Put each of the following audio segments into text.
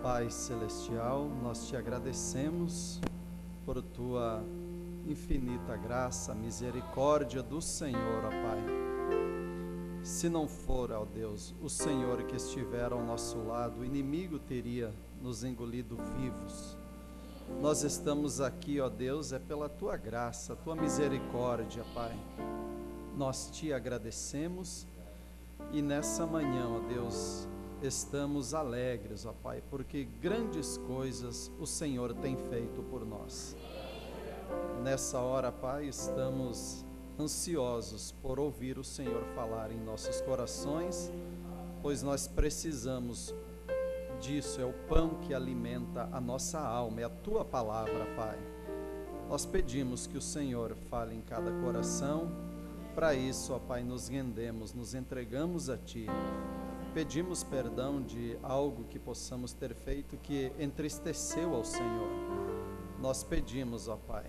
Pai Celestial, nós te agradecemos por tua infinita graça, misericórdia do Senhor, ó Pai. Se não for, ó Deus, o Senhor que estiver ao nosso lado, o inimigo teria nos engolido vivos. Nós estamos aqui, ó Deus, é pela tua graça, tua misericórdia, Pai. Nós te agradecemos e nessa manhã, ó Deus, estamos alegres, ó Pai, porque grandes coisas o Senhor tem feito por nós. Nessa hora, Pai, estamos ansiosos por ouvir o Senhor falar em nossos corações, pois nós precisamos disso, é o pão que alimenta a nossa alma, é a tua palavra, Pai. Nós pedimos que o Senhor fale em cada coração. Para isso, ó Pai, nos rendemos, nos entregamos a ti. Pedimos perdão de algo que possamos ter feito que entristeceu ao Senhor. Nós pedimos, ó Pai,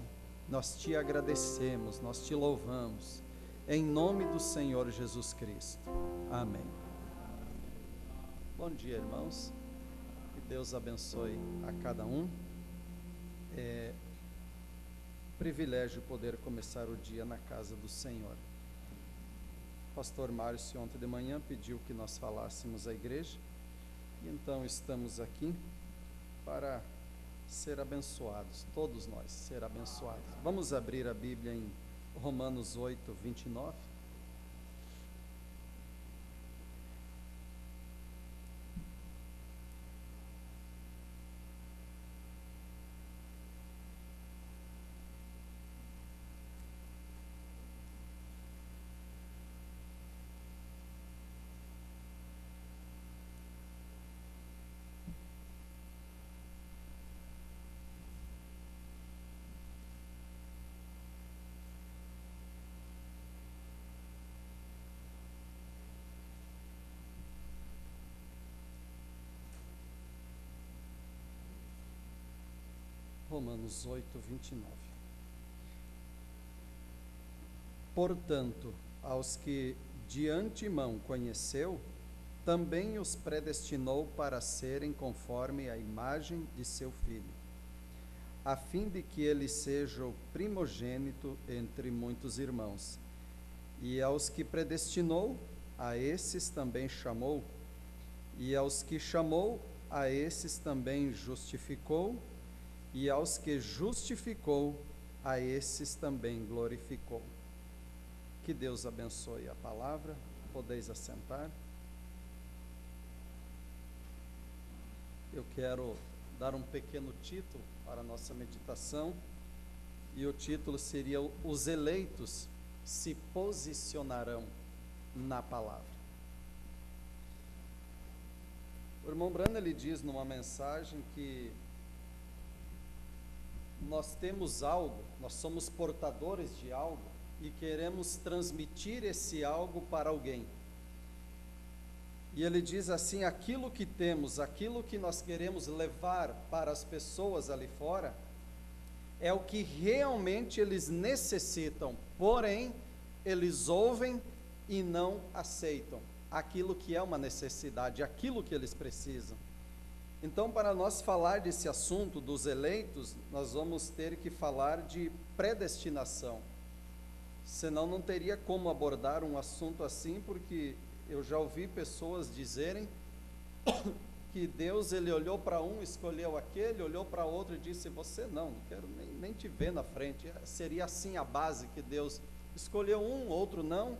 nós te agradecemos, nós te louvamos, em nome do Senhor Jesus Cristo. Amém. Bom dia, irmãos. Que Deus abençoe a cada um. É privilégio poder começar o dia na casa do Senhor. Pastor Márcio ontem de manhã pediu que nós falássemos à igreja, e então estamos aqui para ser abençoados, todos nós ser abençoados. Vamos abrir a Bíblia em Romanos 8, 29. Romanos 8, 29. Portanto, aos que de antemão conheceu, também os predestinou para serem conforme a imagem de seu Filho, a fim de que ele seja o primogênito entre muitos irmãos. E aos que predestinou, a esses também chamou, e aos que chamou, a esses também justificou, e aos que justificou, a esses também glorificou. Que Deus abençoe a palavra. Podeis assentar. Eu quero dar um pequeno título para a nossa meditação, e o título seria: Os eleitos se posicionarão na palavra. O irmão Brano, ele diz numa mensagem que nós temos algo, nós somos portadores de algo e queremos transmitir esse algo para alguém. E ele diz assim: aquilo que temos, aquilo que nós queremos levar para as pessoas ali fora, é o que realmente eles necessitam, porém, eles ouvem e não aceitam aquilo que é uma necessidade, aquilo que eles precisam. Então, para nós falar desse assunto dos eleitos, nós vamos ter que falar de predestinação. Senão não teria como abordar um assunto assim, porque eu já ouvi pessoas dizerem que Deus, ele olhou para um, escolheu aquele, olhou para outro e disse: você não quero nem te ver na frente. Seria assim a base, que Deus escolheu um, outro não.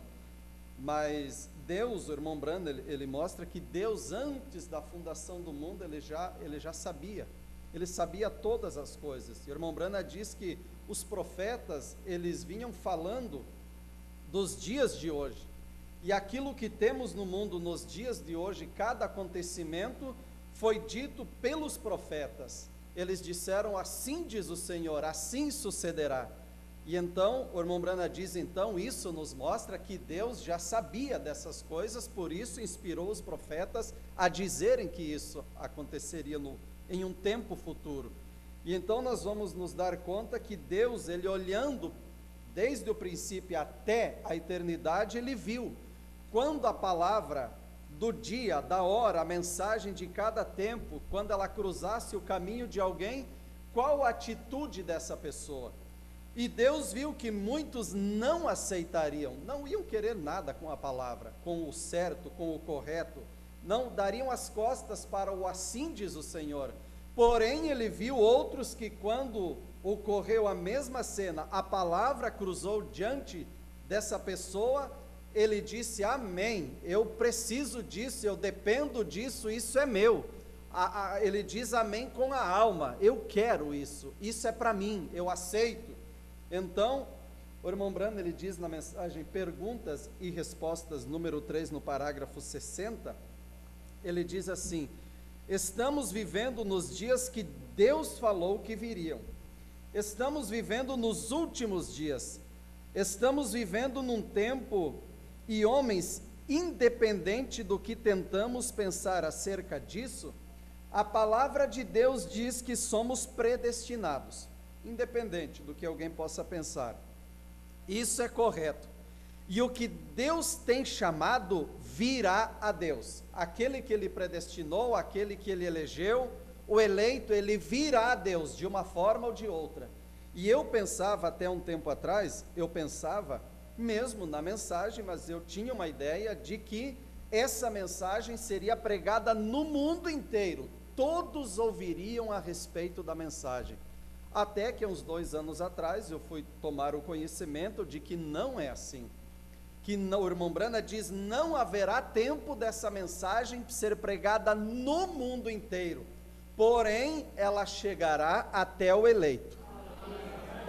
Mas Deus, o irmão Brando, ele mostra que Deus, antes da fundação do mundo, ele já sabia, ele sabia todas as coisas. E o irmão Brando diz que os profetas, eles vinham falando dos dias de hoje, e aquilo que temos no mundo nos dias de hoje, cada acontecimento foi dito pelos profetas. Eles disseram: assim diz o Senhor, assim sucederá. E então, o irmão Brana diz, então, isso nos mostra que Deus já sabia dessas coisas, por isso inspirou os profetas a dizerem que isso aconteceria em um tempo futuro. E então nós vamos nos dar conta que Deus, ele olhando desde o princípio até a eternidade, ele viu, quando a palavra do dia, da hora, a mensagem de cada tempo, quando ela cruzasse o caminho de alguém, qual a atitude dessa pessoa. E Deus viu que muitos não aceitariam, não iam querer nada com a palavra, com o certo, com o correto, não dariam as costas para o assim diz o Senhor. Porém, ele viu outros que, quando ocorreu a mesma cena, a palavra cruzou diante dessa pessoa, ele disse: amém, eu preciso disso, eu dependo disso, isso é meu. Ele diz amém com a alma, eu quero isso é para mim, eu aceito. Então, o irmão Branham, ele diz na mensagem Perguntas e Respostas, número 3, no parágrafo 60, ele diz assim: estamos vivendo nos dias que Deus falou que viriam, estamos vivendo nos últimos dias, estamos vivendo num tempo e homens, independente do que tentamos pensar acerca disso, a palavra de Deus diz que somos predestinados, independente do que alguém possa pensar. Isso é correto. E o que Deus tem chamado virá a Deus. Aquele que Ele predestinou, aquele que Ele elegeu, o eleito, ele virá a Deus de uma forma ou de outra. E eu pensava até um tempo atrás, mesmo na mensagem, mas eu tinha uma ideia de que essa mensagem seria pregada no mundo inteiro, todos ouviriam a respeito da mensagem. Até que uns 2 anos atrás eu fui tomar o conhecimento de que não é assim, que não, o irmão Branham diz, não haverá tempo dessa mensagem ser pregada no mundo inteiro, porém ela chegará até o eleito,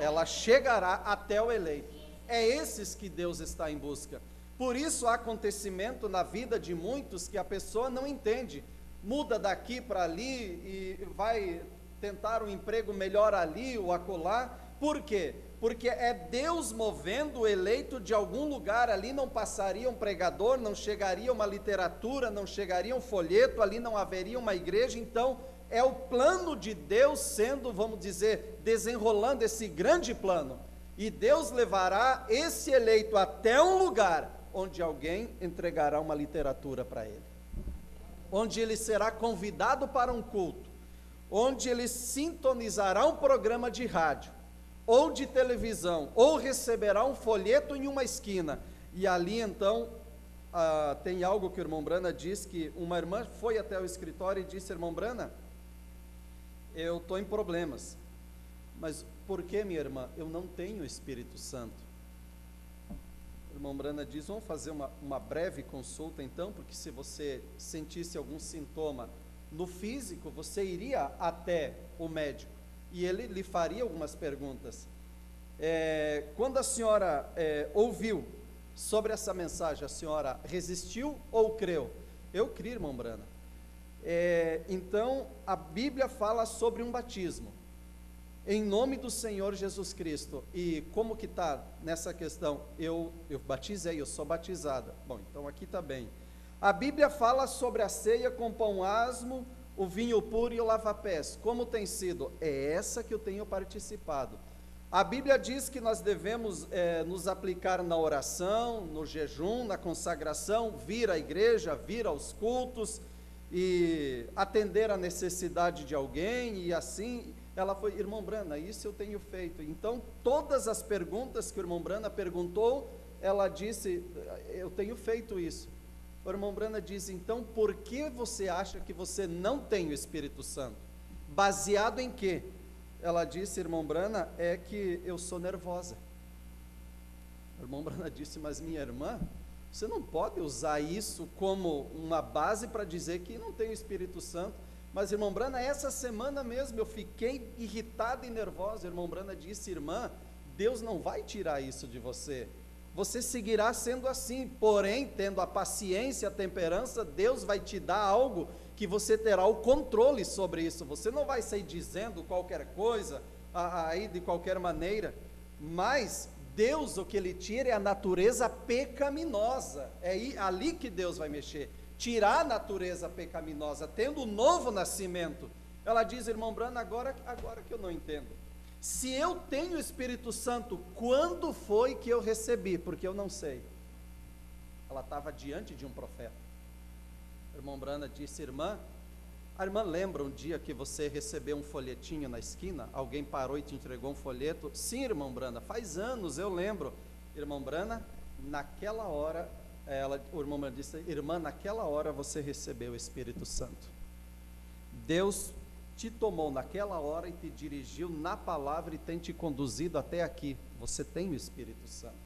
ela chegará até o eleito. É esses que Deus está em busca. Por isso há acontecimento na vida de muitos que a pessoa não entende, muda daqui para ali e vai tentar um emprego melhor ali ou acolá. Por quê? Porque é Deus movendo o eleito de algum lugar. Ali não passaria um pregador, não chegaria uma literatura, não chegaria um folheto, ali não haveria uma igreja. Então é o plano de Deus sendo, vamos dizer, desenrolando esse grande plano, e Deus levará esse eleito até um lugar onde alguém entregará uma literatura para ele, onde ele será convidado para um culto, onde ele sintonizará um programa de rádio, ou de televisão, ou receberá um folheto em uma esquina, e ali então, tem algo que o irmão Branham diz, que uma irmã foi até o escritório e disse: irmão Branham, eu estou em problemas, mas por que, minha irmã? Eu não tenho o Espírito Santo. O irmão Branham diz: vamos fazer uma breve consulta então, porque se você sentisse algum sintoma no físico, você iria até o médico, e ele lhe faria algumas perguntas. Quando a senhora ouviu sobre essa mensagem, a senhora resistiu ou creu? Eu criei, irmão Branham. Então, a Bíblia fala sobre um batismo, em nome do Senhor Jesus Cristo. E como que está nessa questão? Eu batizei, eu sou batizada. Bom, então aqui está bem. A Bíblia fala sobre a ceia com pão asmo, o vinho puro e o lava-pés. Como tem sido? É essa que eu tenho participado. A Bíblia diz que nós devemos nos aplicar na oração, no jejum, na consagração, vir à igreja, vir aos cultos e atender a necessidade de alguém, e assim. Ela foi: irmão Branham, isso eu tenho feito. Então, todas as perguntas que o irmão Branham perguntou, ela disse: eu tenho feito isso. O irmão Branham diz: então, por que você acha que você não tem o Espírito Santo? Baseado em quê? Ela disse: irmão Branham, é que eu sou nervosa. O irmão Branham disse: mas minha irmã, você não pode usar isso como uma base para dizer que não tem o Espírito Santo. Mas, irmão Branham, essa semana mesmo eu fiquei irritada e nervosa. O irmão Branham disse: irmã, Deus não vai tirar isso de você, você seguirá sendo assim, porém, tendo a paciência, a temperança, Deus vai te dar algo que você terá o controle sobre isso. Você não vai sair dizendo qualquer coisa, aí de qualquer maneira, mas Deus, o que Ele tira é a natureza pecaminosa, é ali que Deus vai mexer, tirar a natureza pecaminosa, tendo o novo nascimento. Ela diz: irmão Branham, agora que eu não entendo, se eu tenho o Espírito Santo, quando foi que eu recebi? Porque eu não sei. Ela estava diante de um profeta, A irmã Brana disse: irmã, a irmã lembra um dia que você recebeu um folhetinho na esquina? Alguém parou e te entregou um folheto? Sim, irmã Brana, faz anos, eu lembro. Irmã Brana, naquela hora, o irmão Brana disse: irmã, naquela hora você recebeu o Espírito Santo. Deus te tomou naquela hora e te dirigiu na palavra e tem te conduzido até aqui. Você tem o Espírito Santo.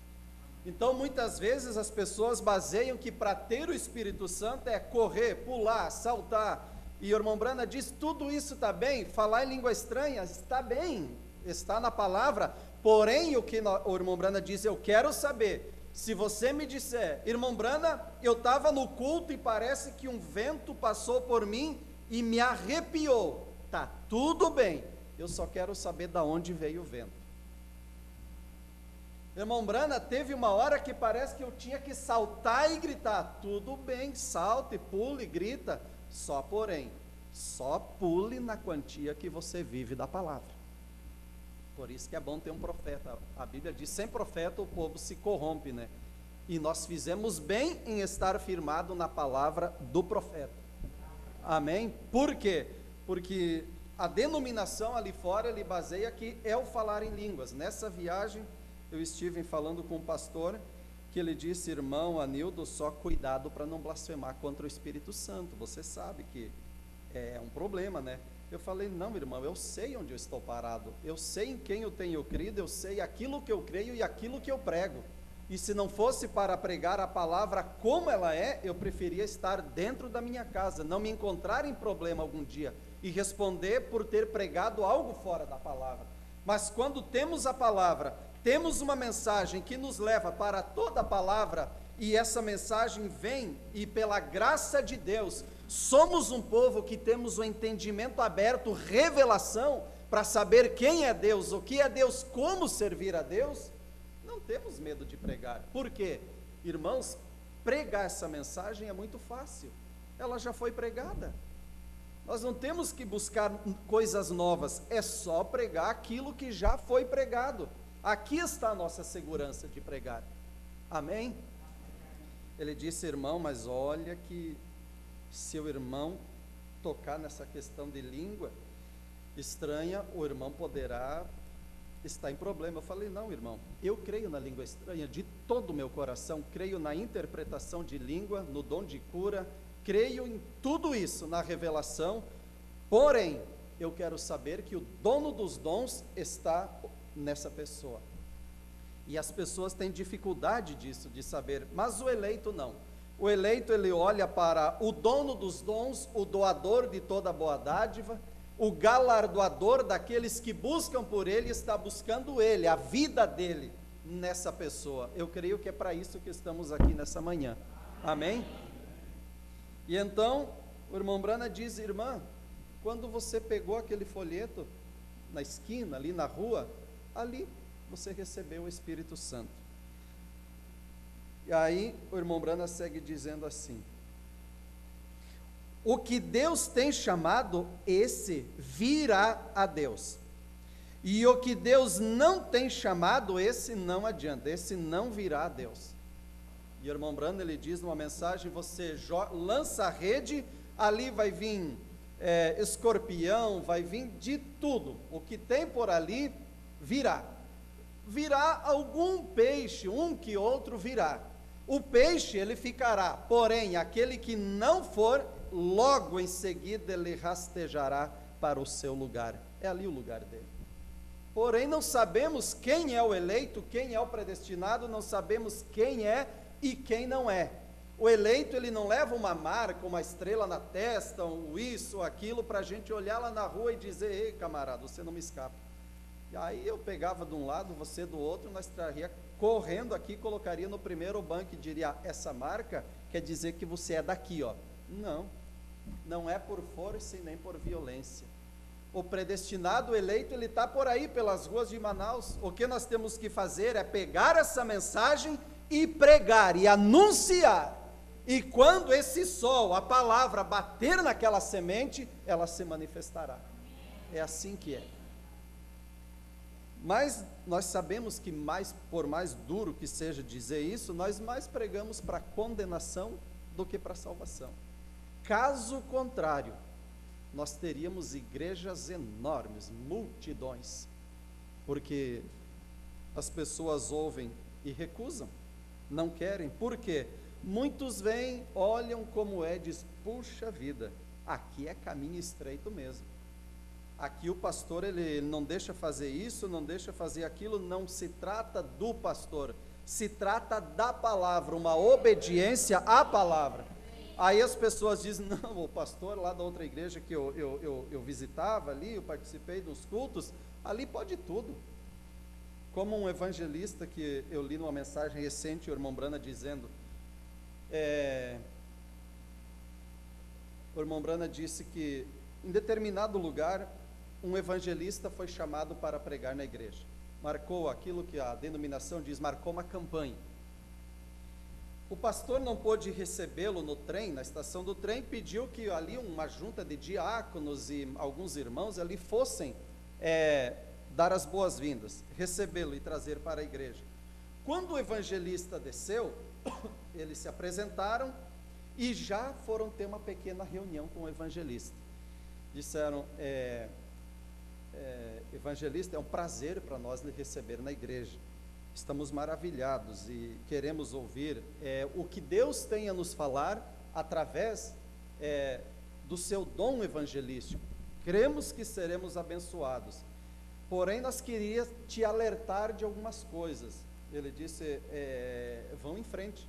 Então, muitas vezes as pessoas baseiam que para ter o Espírito Santo é correr, pular, saltar. E o irmão Brana diz: tudo isso está bem, falar em língua estranha está bem, está na palavra. Porém, o que o irmão Brana diz: eu quero saber, se você me disser, irmão Brana, eu estava no culto e parece que um vento passou por mim e me arrepiou, tá tudo bem, eu só quero saber de onde veio o vento. Irmão Brana, teve uma hora que parece que eu tinha que saltar e gritar. Tudo bem, salte, pule, grita. Só porém, só pule na quantia que você vive da palavra. Por isso que é bom ter um profeta. A Bíblia diz: sem profeta o povo se corrompe, né? E nós fizemos bem em estar firmado na palavra do profeta. Amém? Por quê? Porque a denominação ali fora, ele baseia que é o falar em línguas. Nessa viagem, eu estive falando com um pastor, que ele disse: irmão Anildo, só cuidado para não blasfemar contra o Espírito Santo, você sabe que é um problema, né? Eu falei: não, irmão, eu sei onde eu estou parado, eu sei em quem eu tenho crido, eu sei aquilo que eu creio e aquilo que eu prego, e se não fosse para pregar a palavra como ela é, eu preferia estar dentro da minha casa, não me encontrar em problema algum dia, e responder por ter pregado algo fora da palavra. Mas quando temos a palavra, temos uma mensagem que nos leva para toda a palavra, e essa mensagem vem, e pela graça de Deus, somos um povo que temos o entendimento aberto, revelação, para saber quem é Deus, o que é Deus, como servir a Deus, não temos medo de pregar. Por quê? Irmãos, pregar essa mensagem é muito fácil, ela já foi pregada. Nós não temos que buscar coisas novas, é só pregar aquilo que já foi pregado. Aqui está a nossa segurança de pregar. Amém? Ele disse: irmão, mas olha que se o irmão tocar nessa questão de língua estranha, o irmão poderá estar em problema. Eu falei: não, irmão, eu creio na língua estranha de todo o meu coração, creio na interpretação de língua, no dom de cura, creio em tudo isso, na revelação, porém, eu quero saber que o dono dos dons está nessa pessoa. E as pessoas têm dificuldade disso, de saber, mas o eleito não. O eleito, ele olha para o dono dos dons, o doador de toda boa dádiva, o galardoador daqueles que buscam por ele, está buscando ele, a vida dele nessa pessoa. Eu creio que é para isso que estamos aqui nessa manhã. Amém? E então, o irmão Brana diz: irmã, quando você pegou aquele folheto na esquina, ali na rua, ali você recebeu o Espírito Santo. E aí o irmão Brana segue dizendo assim: o que Deus tem chamado, esse virá a Deus, e o que Deus não tem chamado, esse não adianta, esse não virá a Deus. E o irmão Brana, ele diz numa mensagem: você lança a rede, ali vai vir escorpião, vai vir de tudo, o que tem por ali virá algum peixe, um que outro virá. O peixe ele ficará, porém aquele que não for, logo em seguida ele rastejará para o seu lugar. É ali o lugar dele. Porém não sabemos quem é o eleito, quem é o predestinado, não sabemos quem é e quem não é. O eleito, ele não leva uma marca, uma estrela na testa, isso, aquilo, para a gente olhar lá na rua e dizer: ei, camarada, você não me escapa. E aí eu pegava de um lado, você do outro, nós traria correndo aqui, colocaria no primeiro banco e diria: essa marca quer dizer que você é daqui, ó. Não, não é por força e nem por violência. O predestinado, o eleito, ele está por aí pelas ruas de Manaus. O que nós temos que fazer é pegar essa mensagem e pregar e anunciar. E quando esse sol, a palavra, bater naquela semente, ela se manifestará. É assim que é. Mas nós sabemos que por mais duro que seja dizer isso, nós mais pregamos para condenação do que para salvação. Caso contrário, nós teríamos igrejas enormes, multidões, porque as pessoas ouvem e recusam, não querem. Por quê? Muitos vêm, olham como é, diz, puxa vida, aqui é caminho estreito mesmo. Aqui o pastor, ele não deixa fazer isso, não deixa fazer aquilo. Não se trata do pastor, se trata da palavra, uma obediência à palavra. Aí as pessoas dizem, não, o pastor lá da outra igreja que eu visitava ali, eu participei dos cultos, ali pode tudo. Como um evangelista que eu li numa mensagem recente, o irmão Brana dizendo, o irmão Brana disse que em determinado lugar, um evangelista foi chamado para pregar na igreja. Marcou aquilo que a denominação diz, marcou uma campanha. O pastor não pôde recebê-lo no trem, na estação do trem, pediu que ali uma junta de diáconos e alguns irmãos ali fossem dar as boas-vindas, recebê-lo e trazer para a igreja. Quando o evangelista desceu, eles se apresentaram e já foram ter uma pequena reunião com o evangelista. Disseram, evangelista, é um prazer para nós lhe receber na igreja. Estamos maravilhados e queremos ouvir o que Deus tem a nos falar através do seu dom evangelístico. Cremos que seremos abençoados, porém nós queríamos te alertar de algumas coisas. Ele disse, vão em frente,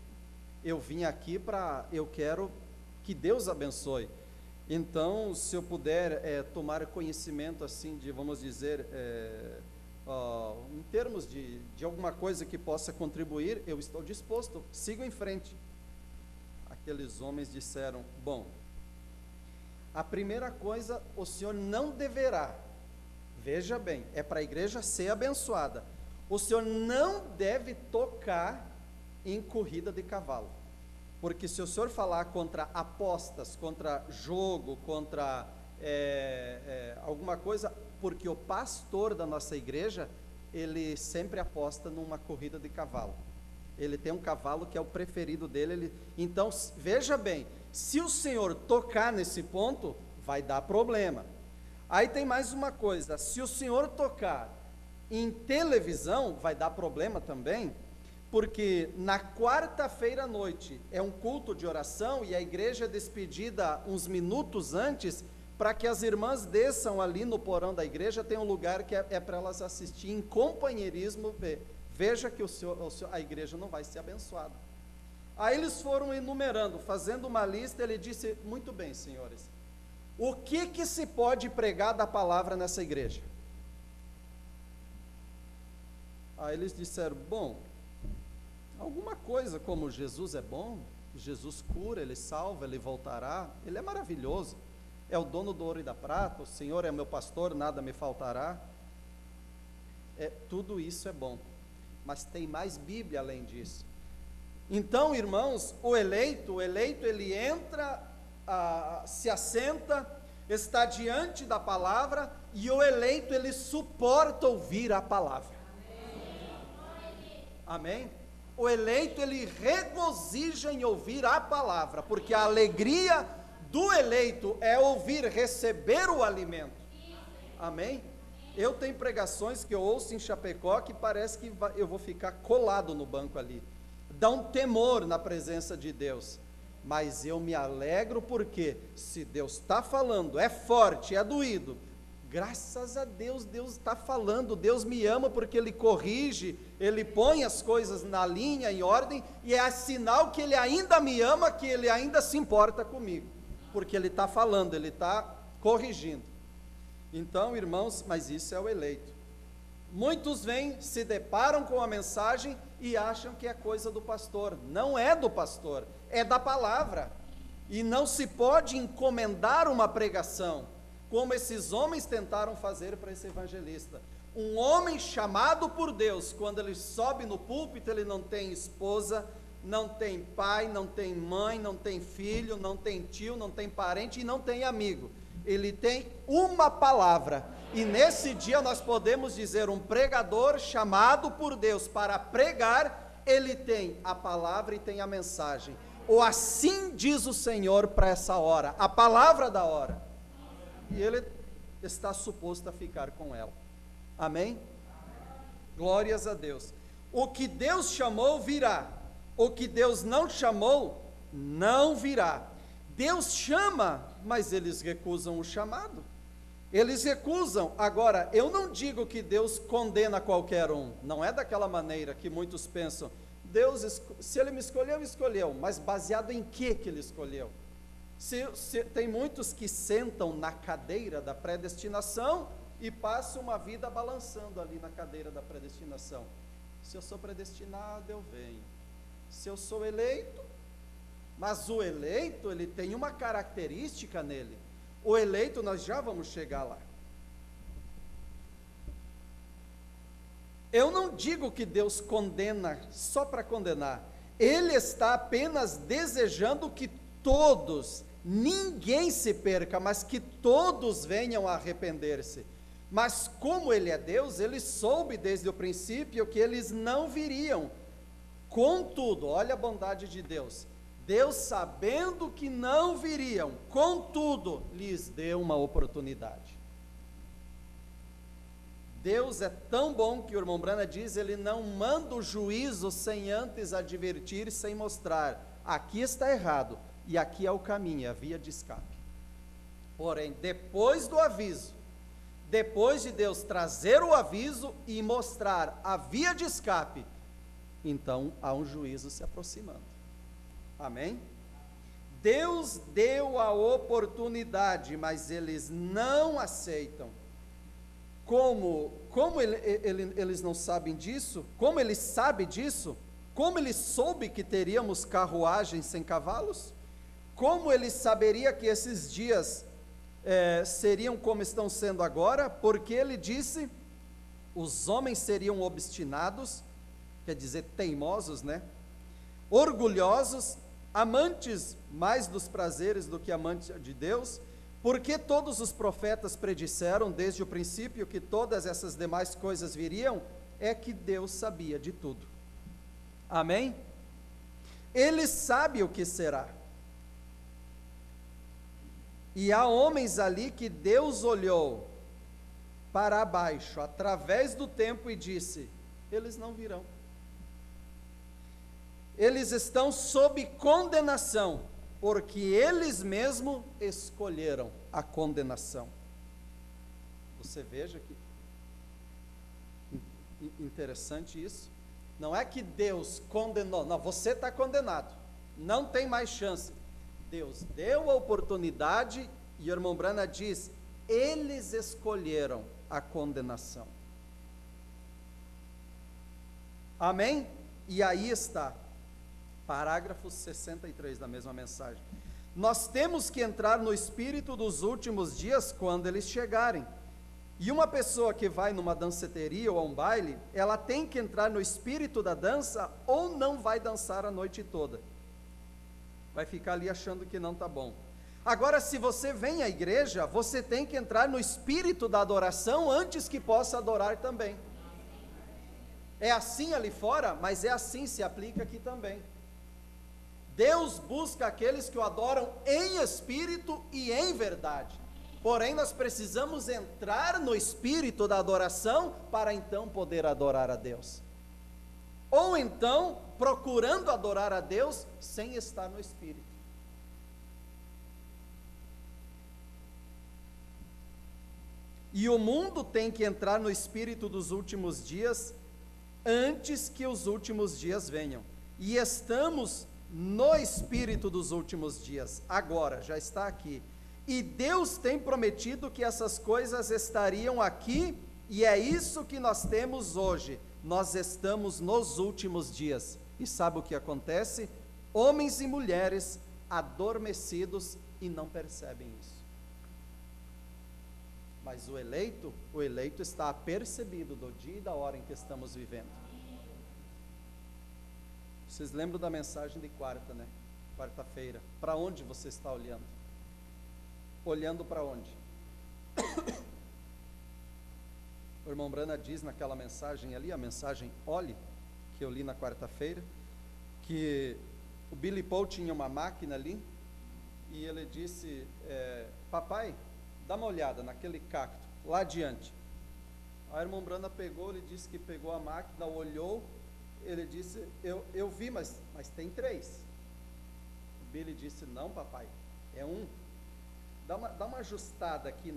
eu vim aqui eu quero que Deus abençoe. Então, se eu puder tomar conhecimento assim de, vamos dizer, em termos de alguma coisa que possa contribuir, eu estou disposto, sigo em frente. Aqueles homens disseram, bom, a primeira coisa, o senhor não deverá, veja bem, é para a igreja ser abençoada, o senhor não deve tocar em corrida de cavalo, porque se o senhor falar contra apostas, contra jogo, contra alguma coisa, porque o pastor da nossa igreja, ele sempre aposta numa corrida de cavalo, ele tem um cavalo que é o preferido dele, então veja bem, se o senhor tocar nesse ponto, vai dar problema. Aí tem mais uma coisa, se o senhor tocar em televisão, vai dar problema também, porque na quarta-feira à noite é um culto de oração e a igreja é despedida uns minutos antes, para que as irmãs desçam ali no porão da igreja, tem um lugar que é para elas assistir em companheirismo. Veja que a igreja não vai ser abençoada. Aí eles foram enumerando, fazendo uma lista. Ele disse, muito bem, senhores, o que se pode pregar da palavra nessa igreja? Aí eles disseram, bom, alguma coisa como Jesus é bom, Jesus cura, Ele salva, Ele voltará, Ele é maravilhoso, é o dono do ouro e da prata, o Senhor é meu pastor, nada me faltará. Tudo isso é bom, mas tem mais Bíblia além disso. Então, irmãos, o eleito ele entra, se assenta, está diante da palavra, e o eleito ele suporta ouvir a palavra. Amém? O eleito ele regozija em ouvir a palavra, porque a alegria do eleito é ouvir, receber o alimento. Amém? Eu tenho pregações que eu ouço em Chapecó que parece que eu vou ficar colado no banco ali, dá um temor na presença de Deus, mas eu me alegro porque se Deus está falando, é forte, é doído, graças a Deus, Deus está falando, Deus me ama porque Ele corrige, Ele põe as coisas na linha, em ordem, e é sinal que Ele ainda me ama, que Ele ainda se importa comigo, porque Ele está falando, Ele está corrigindo. Então, irmãos, mas isso é o eleito. Muitos vêm, se deparam com a mensagem e acham que é coisa do pastor. Não é do pastor, é da palavra, e não se pode encomendar uma pregação, como esses homens tentaram fazer para esse evangelista. Um homem chamado por Deus, quando ele sobe no púlpito, ele não tem esposa, não tem pai, não tem mãe, não tem filho, não tem tio, não tem parente e não tem amigo. Ele tem uma palavra, e nesse dia nós podemos dizer, um pregador chamado por Deus para pregar, ele tem a palavra e tem a mensagem. ou assim diz o Senhor para essa hora, a palavra da hora. E ele está suposto a ficar com ela. Amém? Glórias a Deus. O que Deus chamou, virá. O que Deus não chamou, não virá. Deus chama, mas eles recusam o chamado. Eles recusam. Agora, eu não digo que Deus condena qualquer um. Não é daquela maneira que muitos pensam. Deus, se Ele me escolheu, escolheu. Mas baseado em que Ele escolheu? Tem muitos que sentam na cadeira da predestinação e passam uma vida balançando ali na cadeira da predestinação. Se eu sou predestinado, eu venho. Se eu sou eleito, mas o eleito, ele tem uma característica nele. O eleito, nós já vamos chegar lá. Eu não digo que Deus condena só para condenar. Ele está apenas desejando que todos, ninguém se perca, mas que todos venham a arrepender-se. Mas como Ele é Deus, Ele soube desde o princípio que eles não viriam. Contudo, olha a bondade de Deus. Deus, sabendo que não viriam, contudo, lhes deu uma oportunidade. Deus é tão bom que o irmão Brana diz, Ele não manda o juízo sem antes advertir, sem mostrar, aqui está errado, e aqui é o caminho, é a via de escape. Porém, depois do aviso, depois de Deus trazer o aviso e mostrar a via de escape, então há um juízo se aproximando. Amém? Deus deu a oportunidade, mas eles não aceitam. Como eles não sabem disso? Como ele sabe disso? Como ele soube que teríamos carruagens sem cavalos? Como ele saberia que esses dias seriam como estão sendo agora? Porque ele disse, os homens seriam obstinados, quer dizer, teimosos, né? Orgulhosos, amantes mais dos prazeres do que amantes de Deus, porque todos os profetas predisseram desde o princípio que todas essas demais coisas viriam, é que Deus sabia de tudo. Amém? Ele sabe o que será. E há homens ali que Deus olhou para baixo, através do tempo, e disse, eles não virão. Eles estão sob condenação, porque eles mesmos escolheram a condenação. Você veja que interessante isso. Não é que Deus condenou, não, você está condenado, não tem mais chance. Deus deu a oportunidade e o irmão Brana diz, eles escolheram a condenação. Amém? E aí está. Parágrafo 63 da mesma mensagem. Nós temos que entrar no espírito dos últimos dias quando eles chegarem. E uma pessoa que vai numa danceteria ou a um baile, ela tem que entrar no espírito da dança ou não vai dançar a noite toda. Vai ficar ali achando que não está bom. Agora, se você vem à igreja, você tem que entrar no espírito da adoração antes que possa adorar também. É assim ali fora, mas é assim, se aplica aqui também. Deus busca aqueles que o adoram em espírito e em verdade. Porém, nós precisamos entrar no espírito da adoração para então poder adorar a Deus. Ou então, procurando adorar a Deus sem estar no espírito. E o mundo tem que entrar no espírito dos últimos dias antes que os últimos dias venham. E estamos no espírito dos últimos dias, agora, já está aqui. E Deus tem prometido que essas coisas estariam aqui, e é isso que nós temos hoje. Nós estamos nos últimos dias. E sabe o que acontece? Homens e mulheres adormecidos e não percebem isso. Mas o eleito está apercebido do dia e da hora em que estamos vivendo. Vocês lembram da mensagem de quarta, né? Quarta-feira. Para onde você está olhando? Olhando para onde? O irmão Brana diz naquela mensagem ali, a mensagem Olhe, que eu li na quarta-feira, que O Billy Paul tinha uma máquina ali, e ele disse, papai, dá uma olhada naquele cacto, lá adiante. A irmã Brana pegou, ele disse que pegou a máquina, olhou, ele disse, eu vi, mas tem 3. O Billy disse, não papai, é 1. Dá uma ajustada aqui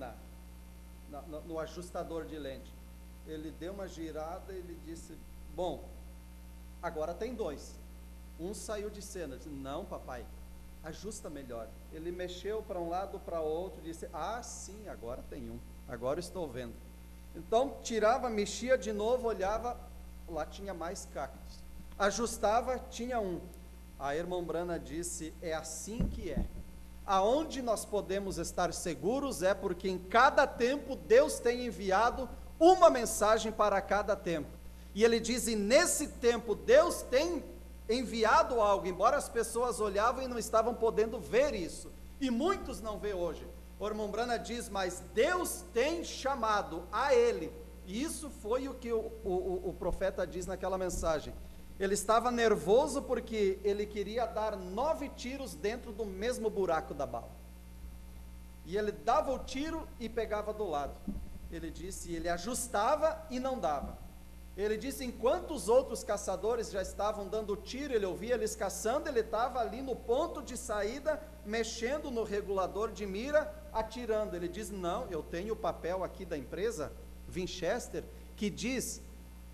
no ajustador de lente. Ele deu uma girada, ele disse, bom, agora tem 2. Um saiu de cena, disse, não papai, ajusta melhor. Ele mexeu para um lado, para o outro, disse, sim, agora tem 1, agora estou vendo. Então tirava, mexia de novo, olhava, lá tinha mais cactos. Ajustava, tinha 1. A irmã Brana disse, é assim que é. Aonde nós podemos estar seguros é porque em cada tempo Deus tem enviado uma mensagem para cada tempo. E ele diz, e nesse tempo Deus tem enviado algo, embora as pessoas olhavam e não estavam podendo ver isso. E muitos não vê hoje. O irmão Brana diz, mas Deus tem chamado a ele. E isso foi o que o profeta diz naquela mensagem. Ele estava nervoso porque ele queria dar 9 tiros dentro do mesmo buraco da bala. E ele dava o tiro e pegava do lado. Ele disse, ele ajustava e não dava. Ele disse, enquanto os outros caçadores já estavam dando tiro, ele ouvia eles caçando, ele estava ali no ponto de saída, mexendo no regulador de mira, atirando. Ele diz, não, eu tenho o papel aqui da empresa, Winchester, que diz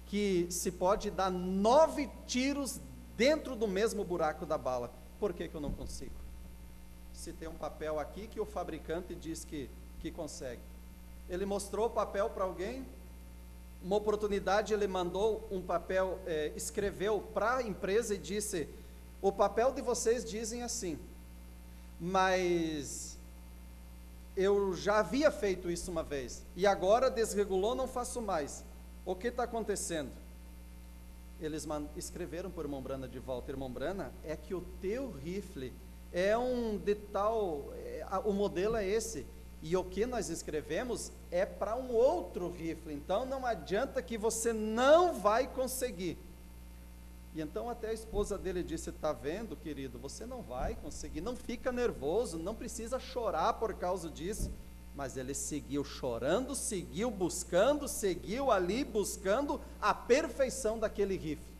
que se pode dar 9 tiros dentro do mesmo buraco da bala. Por que eu não consigo? Se tem um papel aqui que o fabricante diz que consegue. Ele mostrou o papel para alguém, uma oportunidade ele mandou um papel, escreveu para a empresa e disse, o papel de vocês dizem assim, mas eu já havia feito isso uma vez, e agora desregulou, não faço mais. O que está acontecendo? Eles escreveram para o irmão Brana de volta, irmão Brana, é que o teu rifle é um de tal, o modelo é esse, e o que nós escrevemos é para um outro rifle, então não adianta que você não vai conseguir. E então até a esposa dele disse, está vendo, querido, você não vai conseguir, não fica nervoso, não precisa chorar por causa disso. Mas ele seguiu chorando, seguiu buscando, seguiu ali buscando a perfeição daquele rifle.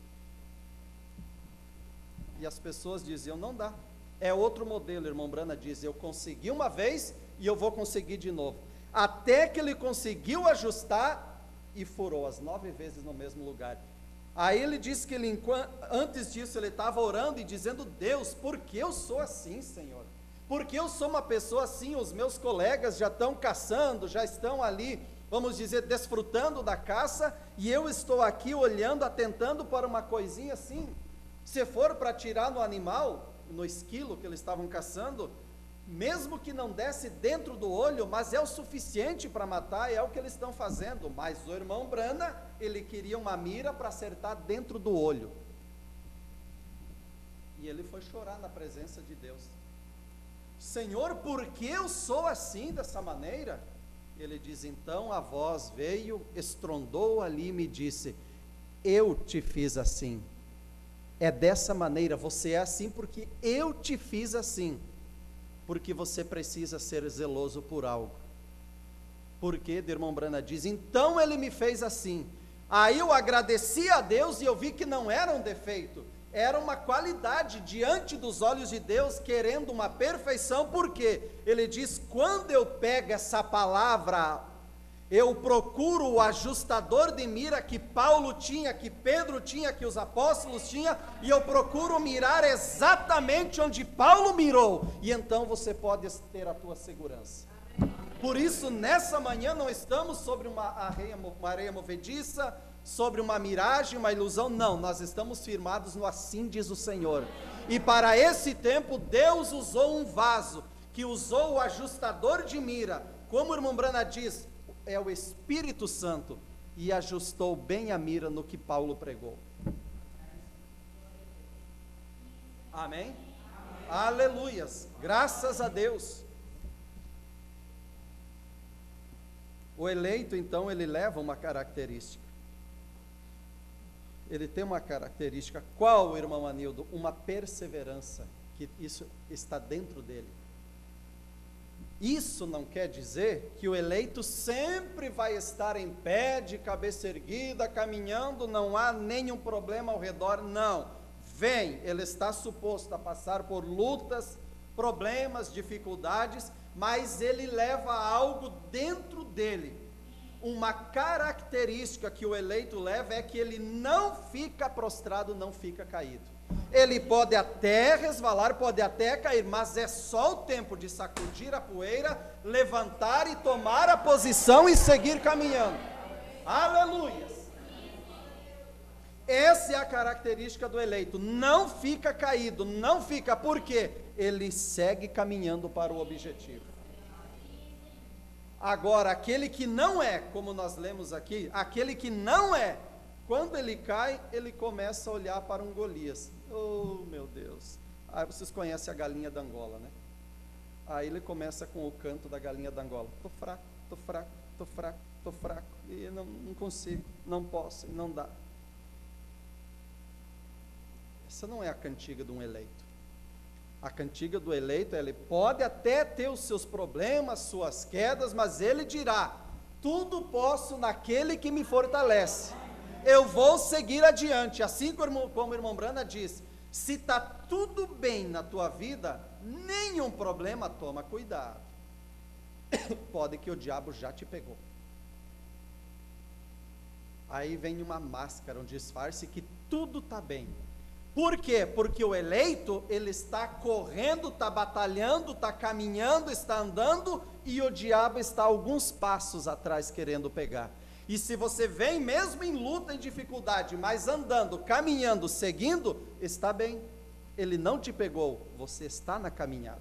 E as pessoas diziam, não dá, é outro modelo. O irmão Brana diz, eu consegui uma vez e eu vou conseguir de novo. Até que ele conseguiu ajustar e furou as 9 vezes no mesmo lugar. Aí ele disse que antes disso ele estava orando e dizendo, Deus, por que eu sou assim, Senhor? Porque eu sou uma pessoa assim, os meus colegas já estão caçando, já estão ali, vamos dizer, desfrutando da caça, e eu estou aqui olhando, atentando para uma coisinha assim. Se for para atirar no animal, no esquilo que eles estavam caçando, mesmo que não desse dentro do olho, mas é o suficiente para matar, é o que eles estão fazendo. Mas o irmão Brana, ele queria uma mira para acertar dentro do olho. E ele foi chorar na presença de Deus. Senhor, por que eu sou assim, dessa maneira? Ele diz, então a voz veio, estrondou ali e me disse, eu te fiz assim, é dessa maneira, você é assim porque eu te fiz assim, porque você precisa ser zeloso por algo. Porque, irmão Brana diz, então ele me fez assim, aí eu agradeci a Deus e eu vi que não era um defeito, era uma qualidade diante dos olhos de Deus, querendo uma perfeição. Porque ele diz, quando eu pego essa palavra, eu procuro o ajustador de mira que Paulo tinha, que Pedro tinha, que os apóstolos tinham, e eu procuro mirar exatamente onde Paulo mirou, e então você pode ter a tua segurança. Por isso, nessa manhã não estamos sobre uma areia movediça, sobre uma miragem, uma ilusão, não, nós estamos firmados no assim diz o Senhor. E para esse tempo, Deus usou um vaso, que usou o ajustador de mira, como o irmão Brana diz, é o Espírito Santo, e ajustou bem a mira no que Paulo pregou. Amém? Aleluias, graças a Deus. O eleito, então, ele leva uma característica. ele tem uma característica. Qual, irmão Anildo? Uma perseverança, que isso está dentro dele. Isso não quer dizer que o eleito sempre vai estar em pé, de cabeça erguida, caminhando, não há nenhum problema ao redor, não. Vem, ele está suposto a passar por lutas, problemas, dificuldades, mas ele leva algo dentro dele. Uma característica que o eleito leva é que ele não fica prostrado, não fica caído. Ele pode até resvalar, pode até cair, mas é só o tempo de sacudir a poeira, levantar e tomar a posição e seguir caminhando. Aleluias! Essa é a característica do eleito, não fica caído, não fica, por quê? Ele segue caminhando para o objetivo. Agora, aquele que não é, como nós lemos aqui, aquele que não é, quando ele cai, ele começa a olhar para um Golias. Oh, meu Deus. Aí vocês conhecem a galinha da Angola, né? Aí ele começa com o canto da galinha da Angola. Tô fraco, tô fraco, tô fraco, tô fraco. E não consigo, não posso, não dá. Essa não é a cantiga de um eleito. A cantiga do eleito, ele pode até ter os seus problemas, suas quedas, mas ele dirá: tudo posso naquele que me fortalece. Eu vou seguir adiante, assim como o irmão Brana diz, se está tudo bem na tua vida, nenhum problema, toma cuidado, pode que o diabo já te pegou. Aí vem uma máscara, um disfarce que tudo está bem. Por quê? Porque o eleito, ele está correndo, está batalhando, está caminhando, está andando, e o diabo está alguns passos atrás querendo pegar. E se você vem mesmo em luta, em dificuldade, mas andando, caminhando, seguindo, está bem. Ele não te pegou, você está na caminhada.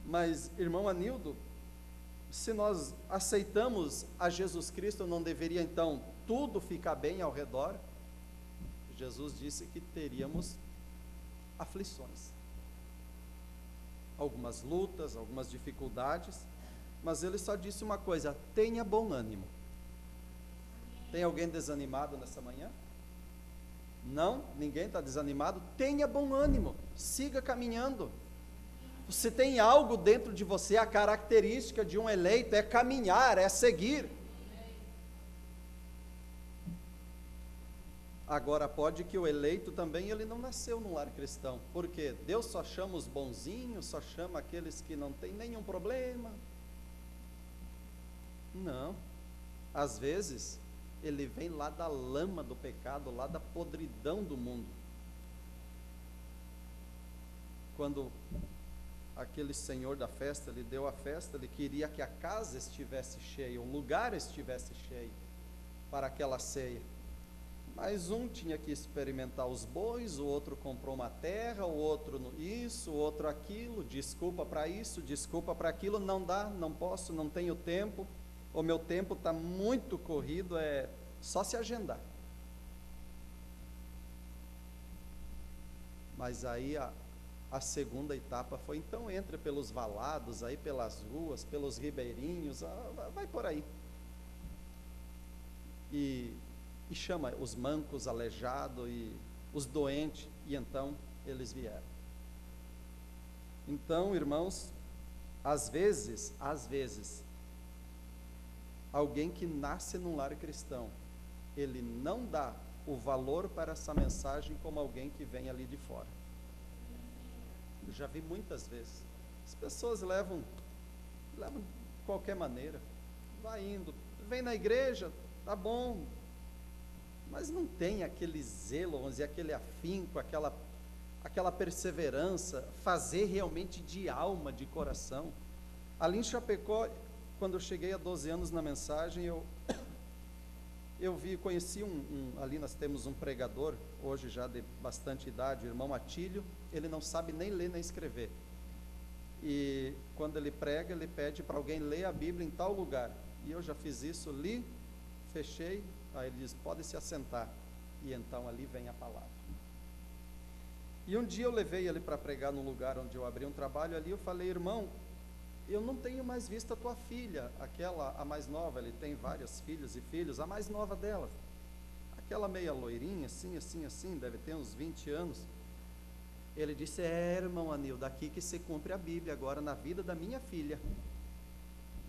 Mas, irmão Anildo, se nós aceitamos a Jesus Cristo, não deveria então tudo ficar bem ao redor? Jesus disse que teríamos aflições, algumas lutas, algumas dificuldades, mas ele só disse uma coisa: tenha bom ânimo. Tem alguém desanimado nessa manhã? Não? Ninguém está desanimado? Tenha bom ânimo, siga caminhando. Você tem algo dentro de você, a característica de um eleito é caminhar, é seguir. Agora, pode que o eleito também, ele não nasceu num lar cristão, porque Deus só chama os bonzinhos, só chama aqueles que não têm nenhum problema. Não, às vezes, ele vem lá da lama do pecado, lá da podridão do mundo. Quando aquele senhor da festa, ele deu a festa, ele queria que a casa estivesse cheia, o lugar estivesse cheio, para aquela ceia. Mas um tinha que experimentar os bois, o outro comprou uma terra, o outro isso, o outro aquilo, desculpa para isso, desculpa para aquilo, não dá, não posso, não tenho tempo, o meu tempo está muito corrido, é só se agendar. Mas aí a segunda etapa foi, então entra pelos valados, aí pelas ruas, pelos ribeirinhos, vai por aí. E chama os mancos, aleijados e os doentes, e então eles vieram. Então, irmãos, às vezes, alguém que nasce num lar cristão, ele não dá o valor para essa mensagem como alguém que vem ali de fora. Eu já vi muitas vezes, as pessoas levam de qualquer maneira, vai indo, vem na igreja, tá bom, mas não tem aquele zelo, vamos dizer, aquele afinco, aquela perseverança, fazer realmente de alma, de coração. Ali em Chapecó, quando eu cheguei há 12 anos na mensagem, conheci ali nós temos um pregador, hoje já de bastante idade, o irmão Atílio, ele não sabe nem ler nem escrever. E quando ele prega, ele pede para alguém ler a Bíblia em tal lugar. E eu já fiz isso, li, fechei. Aí ele diz: pode se assentar, e então ali vem a palavra. E um dia eu levei ele para pregar no lugar onde eu abri um trabalho ali, eu falei: irmão, eu não tenho mais visto a tua filha, aquela, a mais nova, ele tem várias filhas e filhos, a mais nova delas, aquela meia loirinha, assim, deve ter uns 20 anos. Ele disse, irmão Anil, daqui que se cumpre a Bíblia agora na vida da minha filha.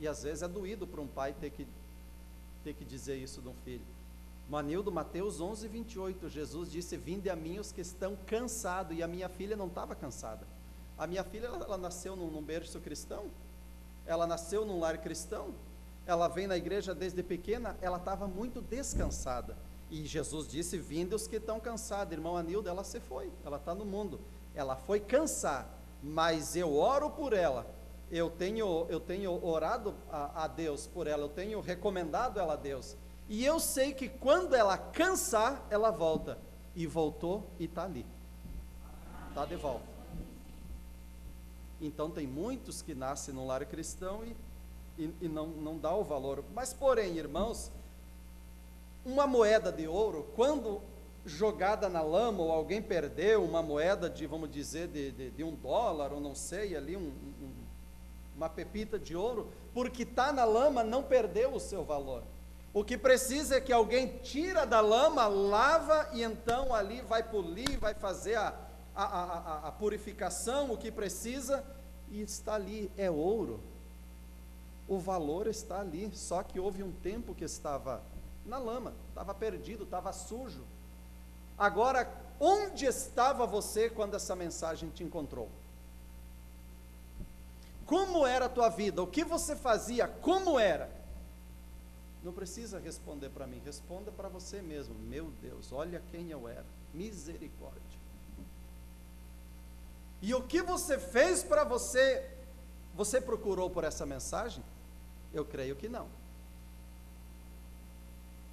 E às vezes é doído para um pai ter que dizer isso de um filho. Manildo, Mateus 11, 28, Jesus disse, vinde a mim os que estão cansados, e a minha filha não estava cansada. A minha filha, ela nasceu num berço cristão, ela nasceu num lar cristão, ela vem na igreja desde pequena, ela estava muito descansada, e Jesus disse, vinde os que estão cansados. Irmão Anildo, ela se foi, ela está no mundo, ela foi cansar, mas eu oro por ela, eu tenho orado a Deus por ela, eu tenho recomendado ela a Deus, e eu sei que quando ela cansar, ela volta, e voltou e está ali, está de volta. Então tem muitos que nascem num lar cristão e não dá o valor, mas porém, irmãos, uma moeda de ouro, quando jogada na lama, ou alguém perdeu uma moeda de, vamos dizer, de $1, ou não sei, ali uma pepita de ouro, porque está na lama, não perdeu o seu valor. O que precisa é que alguém tira da lama, lava, e então ali vai polir, vai fazer a purificação, o que precisa, e está ali, é ouro. O valor está ali, só que houve um tempo que estava na lama, estava perdido, estava sujo. Agora, onde estava você quando essa mensagem te encontrou? Como era a tua vida? O que você fazia? Como era? Não precisa responder para mim, responda para você mesmo. Meu Deus, olha quem eu era, misericórdia. E o que você fez para você? Você procurou por essa mensagem? Eu creio que não.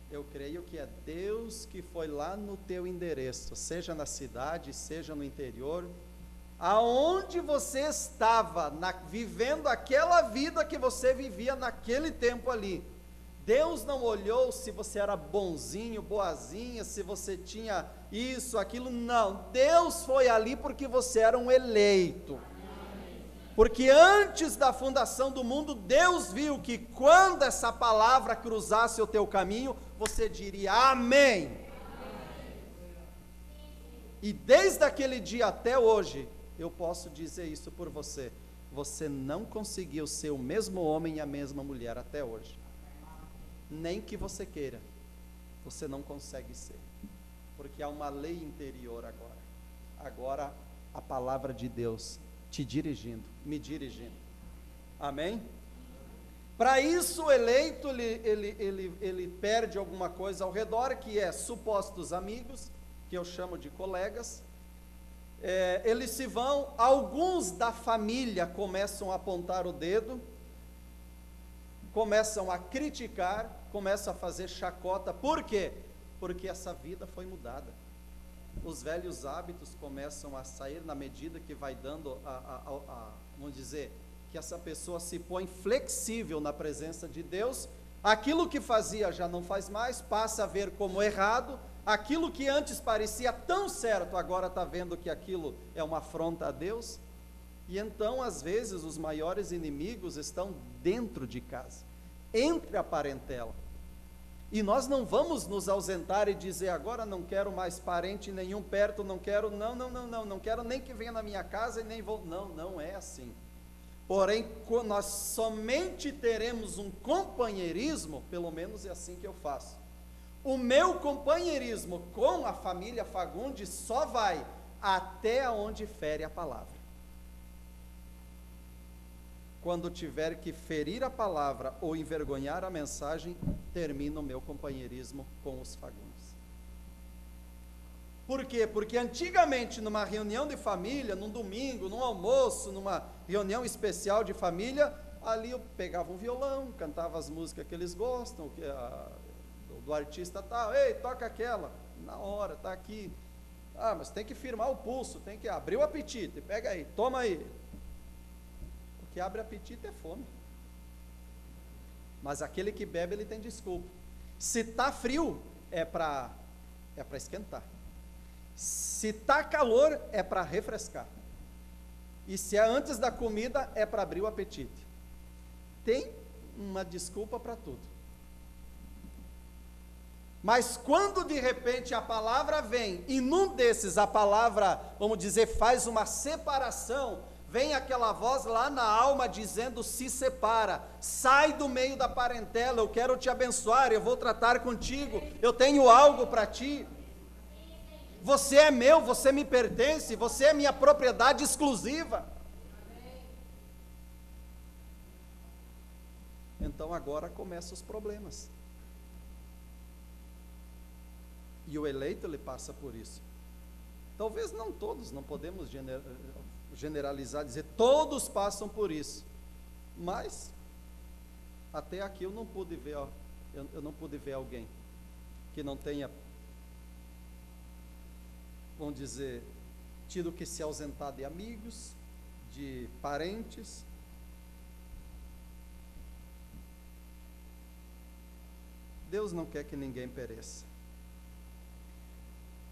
Eu creio que é Deus que foi lá no teu endereço, seja na cidade, seja no interior, aonde você estava, vivendo aquela vida que você vivia naquele tempo ali. Deus não olhou se você era bonzinho, boazinha, se você tinha isso, aquilo, não. Deus foi ali porque você era um eleito. Porque antes da fundação do mundo, Deus viu que quando essa palavra cruzasse o teu caminho, você diria amém. E desde aquele dia até hoje, eu posso dizer isso por você, você não conseguiu ser o mesmo homem e a mesma mulher até hoje. Nem que você queira, você não consegue ser, porque há uma lei interior agora a palavra de Deus te dirigindo, me dirigindo, amém? Para isso o eleito, ele perde alguma coisa ao redor, que é supostos amigos, que eu chamo de colegas, eles se vão, alguns da família começam a apontar o dedo, começam a criticar, começam a fazer chacota. Por quê? Porque essa vida foi mudada. Os velhos hábitos começam a sair na medida que vai dando, vamos dizer, que essa pessoa se põe flexível na presença de Deus. Aquilo que fazia já não faz mais, passa a ver como errado. Aquilo que antes parecia tão certo, agora está vendo que aquilo é uma afronta a Deus. E então, às vezes, os maiores inimigos estão dentro de casa, entre a parentela. E nós não vamos nos ausentar e dizer, agora não quero mais parente nenhum perto, não quero, não quero nem que venha na minha casa e nem vou, não é assim. Porém, nós somente teremos um companheirismo, pelo menos é assim que eu faço. O meu companheirismo com a família Fagundes só vai até onde fere a palavra. Quando tiver que ferir a palavra ou envergonhar a mensagem, termina o meu companheirismo com os Fagundes. Por quê? Porque antigamente, numa reunião de família, num domingo, num almoço, numa reunião especial de família, ali eu pegava um violão, cantava as músicas que eles gostam, do artista tal, ei, toca aquela, na hora, está aqui. Ah, mas tem que firmar o pulso, tem que abrir o apetite, pega aí, toma aí. O que abre apetite é fome. Mas aquele que bebe, ele tem desculpa. Se está frio, é para esquentar. Se está calor, é para refrescar. E se é antes da comida, é para abrir o apetite. tem uma desculpa para tudo. Mas quando de repente a palavra vem, e num desses a palavra, vamos dizer, faz uma separação, vem aquela voz lá na alma dizendo: se separa, sai do meio da parentela, eu quero te abençoar, eu vou tratar contigo, eu tenho algo para ti. Você é meu, você me pertence, você é minha propriedade exclusiva. Então agora começam os problemas. E o eleito, ele passa por isso. Talvez não todos, não podemos generalizar, dizer todos passam por isso. Mas até aqui eu não pude ver, eu não pude ver alguém que não tenha, vamos dizer, tido que se ausentar de amigos, de parentes. Deus não quer que ninguém pereça.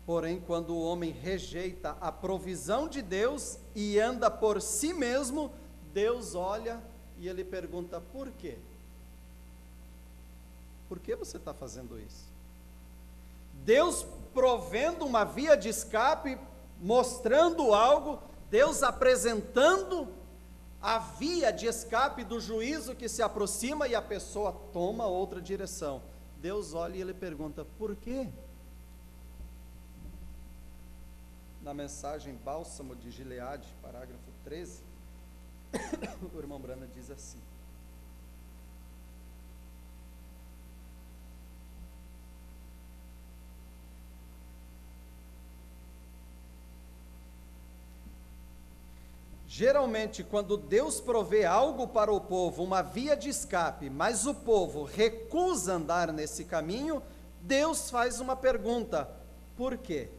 Porém, quando o homem rejeita a provisão de Deus e anda por si mesmo, Deus olha e ele pergunta: por quê? Por que você está fazendo isso? Deus provendo uma via de escape, mostrando algo, Deus apresentando a via de escape do juízo que se aproxima e a pessoa toma outra direção. Deus olha e ele pergunta: por quê? Na mensagem Bálsamo de Gileade, parágrafo 13, o irmão Brana diz assim: geralmente, quando Deus provê algo para o povo, uma via de escape, mas o povo recusa andar nesse caminho, Deus faz uma pergunta: por quê?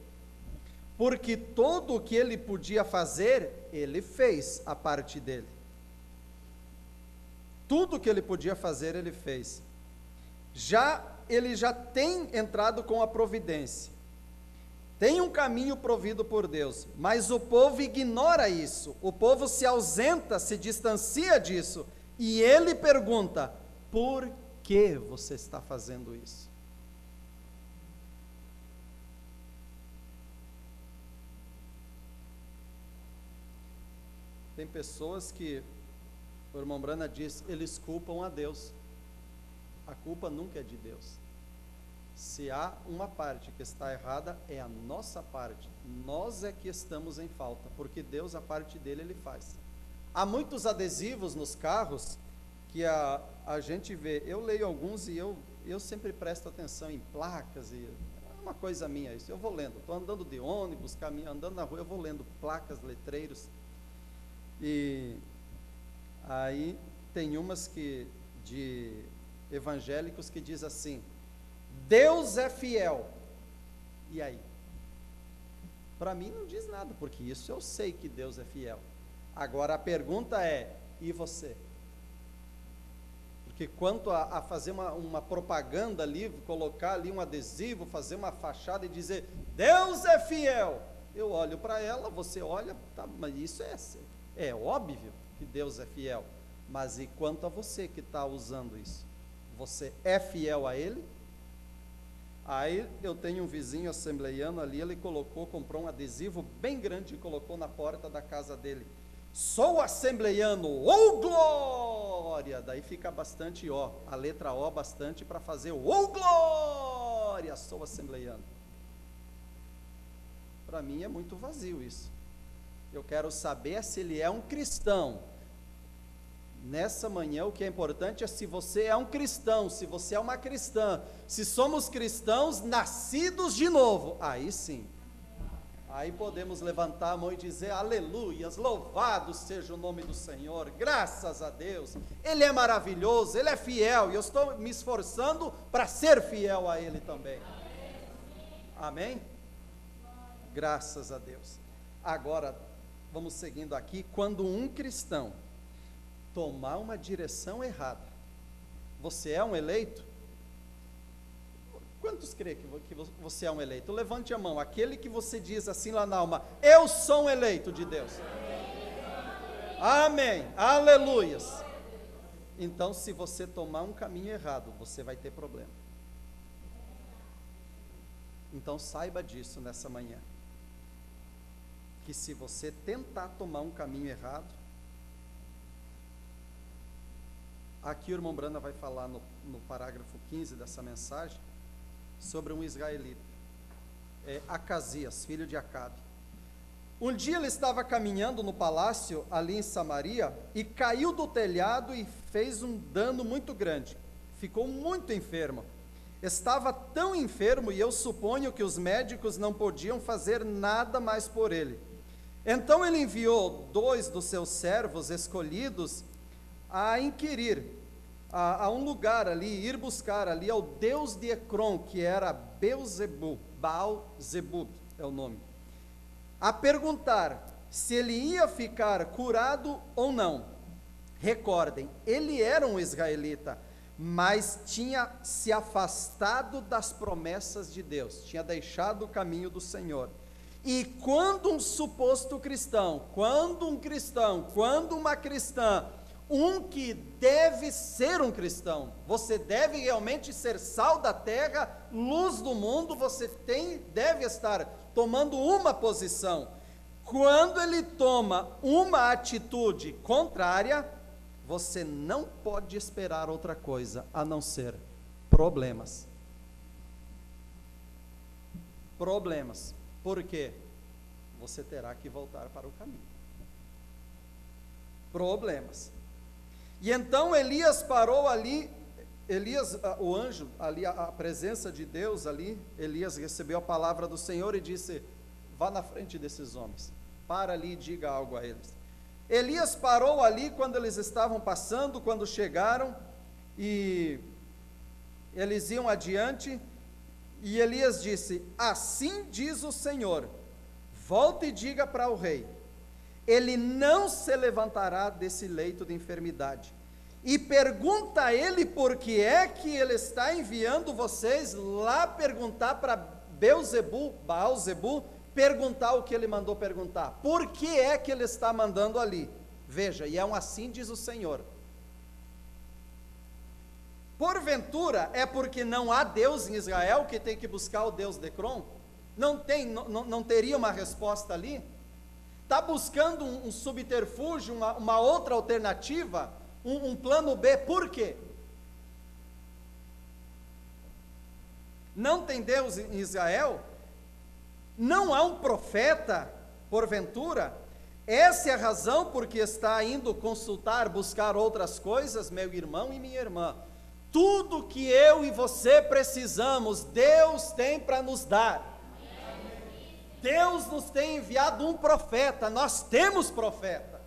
Porque tudo o que ele podia fazer, ele fez a parte dele. Tudo o que ele podia fazer, ele fez. Ele já tem entrado com a providência. Tem um caminho provido por Deus, mas o povo ignora isso. O povo se ausenta, se distancia disso. E ele pergunta: por que você está fazendo isso? Tem pessoas que, o irmão Brana diz, eles culpam a Deus. A culpa nunca é de Deus. Se há uma parte que está errada, é a nossa parte. Nós é que estamos em falta, porque Deus, a parte dele, ele faz. Há muitos adesivos nos carros que a gente vê. Eu leio alguns e eu sempre presto atenção em placas, e é uma coisa minha isso. Eu vou lendo, estou andando de ônibus, andando na rua, eu vou lendo placas, letreiros. E aí tem umas de evangélicos que diz assim: Deus é fiel. E aí? Para mim não diz nada, porque isso eu sei que Deus é fiel. Agora a pergunta é: e você? Porque quanto a fazer uma propaganda ali, colocar ali um adesivo, fazer uma fachada e dizer Deus é fiel, eu olho para ela, você olha, tá, mas isso é óbvio que Deus é fiel, mas e quanto a você que está usando isso? Você é fiel a Ele? Aí eu tenho um vizinho assembleiano ali, ele comprou um adesivo bem grande e colocou na porta da casa dele: sou assembleiano, ô glória! Daí fica bastante O, a letra O bastante para fazer o ô glória, sou assembleiano. Para mim é muito vazio isso. Eu quero saber se ele é um cristão. Nessa manhã o que é importante é se você é um cristão, se você é uma cristã, se somos cristãos nascidos de novo, aí sim, aí podemos levantar a mão e dizer aleluias, louvado seja o nome do Senhor, graças a Deus, Ele é maravilhoso, Ele é fiel, e eu estou me esforçando para ser fiel a Ele também. Amém? Graças a Deus. Agora, vamos seguindo aqui. Quando um cristão tomar uma direção errada, você é um eleito? Quantos creem que você é um eleito? Levante a mão, aquele que você diz assim lá na alma: eu sou um eleito de Deus. Amém, aleluias. Então, se você tomar um caminho errado, você vai ter problema. Então, saiba disso nessa manhã. Que se você tentar tomar um caminho errado, aqui o irmão Branda vai falar no parágrafo 15 dessa mensagem, sobre um israelita, Acasias, filho de Acabe. Um dia ele estava caminhando no palácio, ali em Samaria, e caiu do telhado e fez um dano muito grande. Ficou muito enfermo. Estava tão enfermo, e eu suponho que os médicos não podiam fazer nada mais por ele. Então ele enviou 2 dos seus servos escolhidos a inquirir a um lugar ali, ir buscar ali ao deus de Ecrom, que era Beelzebub, Baal-zebub é o nome, a perguntar se ele ia ficar curado ou não. Recordem, ele era um israelita, mas tinha se afastado das promessas de Deus, tinha deixado o caminho do Senhor. E quando um suposto cristão, quando uma cristã, um que deve ser um cristão, você deve realmente ser sal da terra, luz do mundo, você deve estar tomando uma posição. Quando ele toma uma atitude contrária, você não pode esperar outra coisa a não ser problemas. Problemas. Por quê? Você terá que voltar para o caminho. Problemas. E então Elias parou ali, o anjo, ali, a presença de Deus ali, Elias recebeu a palavra do Senhor e disse: vá na frente desses homens, para ali e diga algo a eles. Elias parou ali quando eles estavam passando, quando chegaram, e eles iam adiante, e Elias disse: assim diz o Senhor, volte e diga para o rei, ele não se levantará desse leito de enfermidade, e pergunta a ele por que é que ele está enviando vocês lá perguntar para Beelzebub, Baal-zebub, perguntar o que ele mandou perguntar. Por que é que ele está mandando ali? Veja, e é um assim diz o Senhor. Porventura é porque não há Deus em Israel que tem que buscar o Deus de Ecrom? Não teria uma resposta ali? Está buscando um subterfúgio, uma outra alternativa, um plano B, por quê? Não tem Deus em Israel? Não há um profeta, porventura? Essa é a razão porque está indo consultar, buscar outras coisas, meu irmão e minha irmã. Tudo que eu e você precisamos, Deus tem para nos dar. Deus nos tem enviado um profeta, nós temos profeta.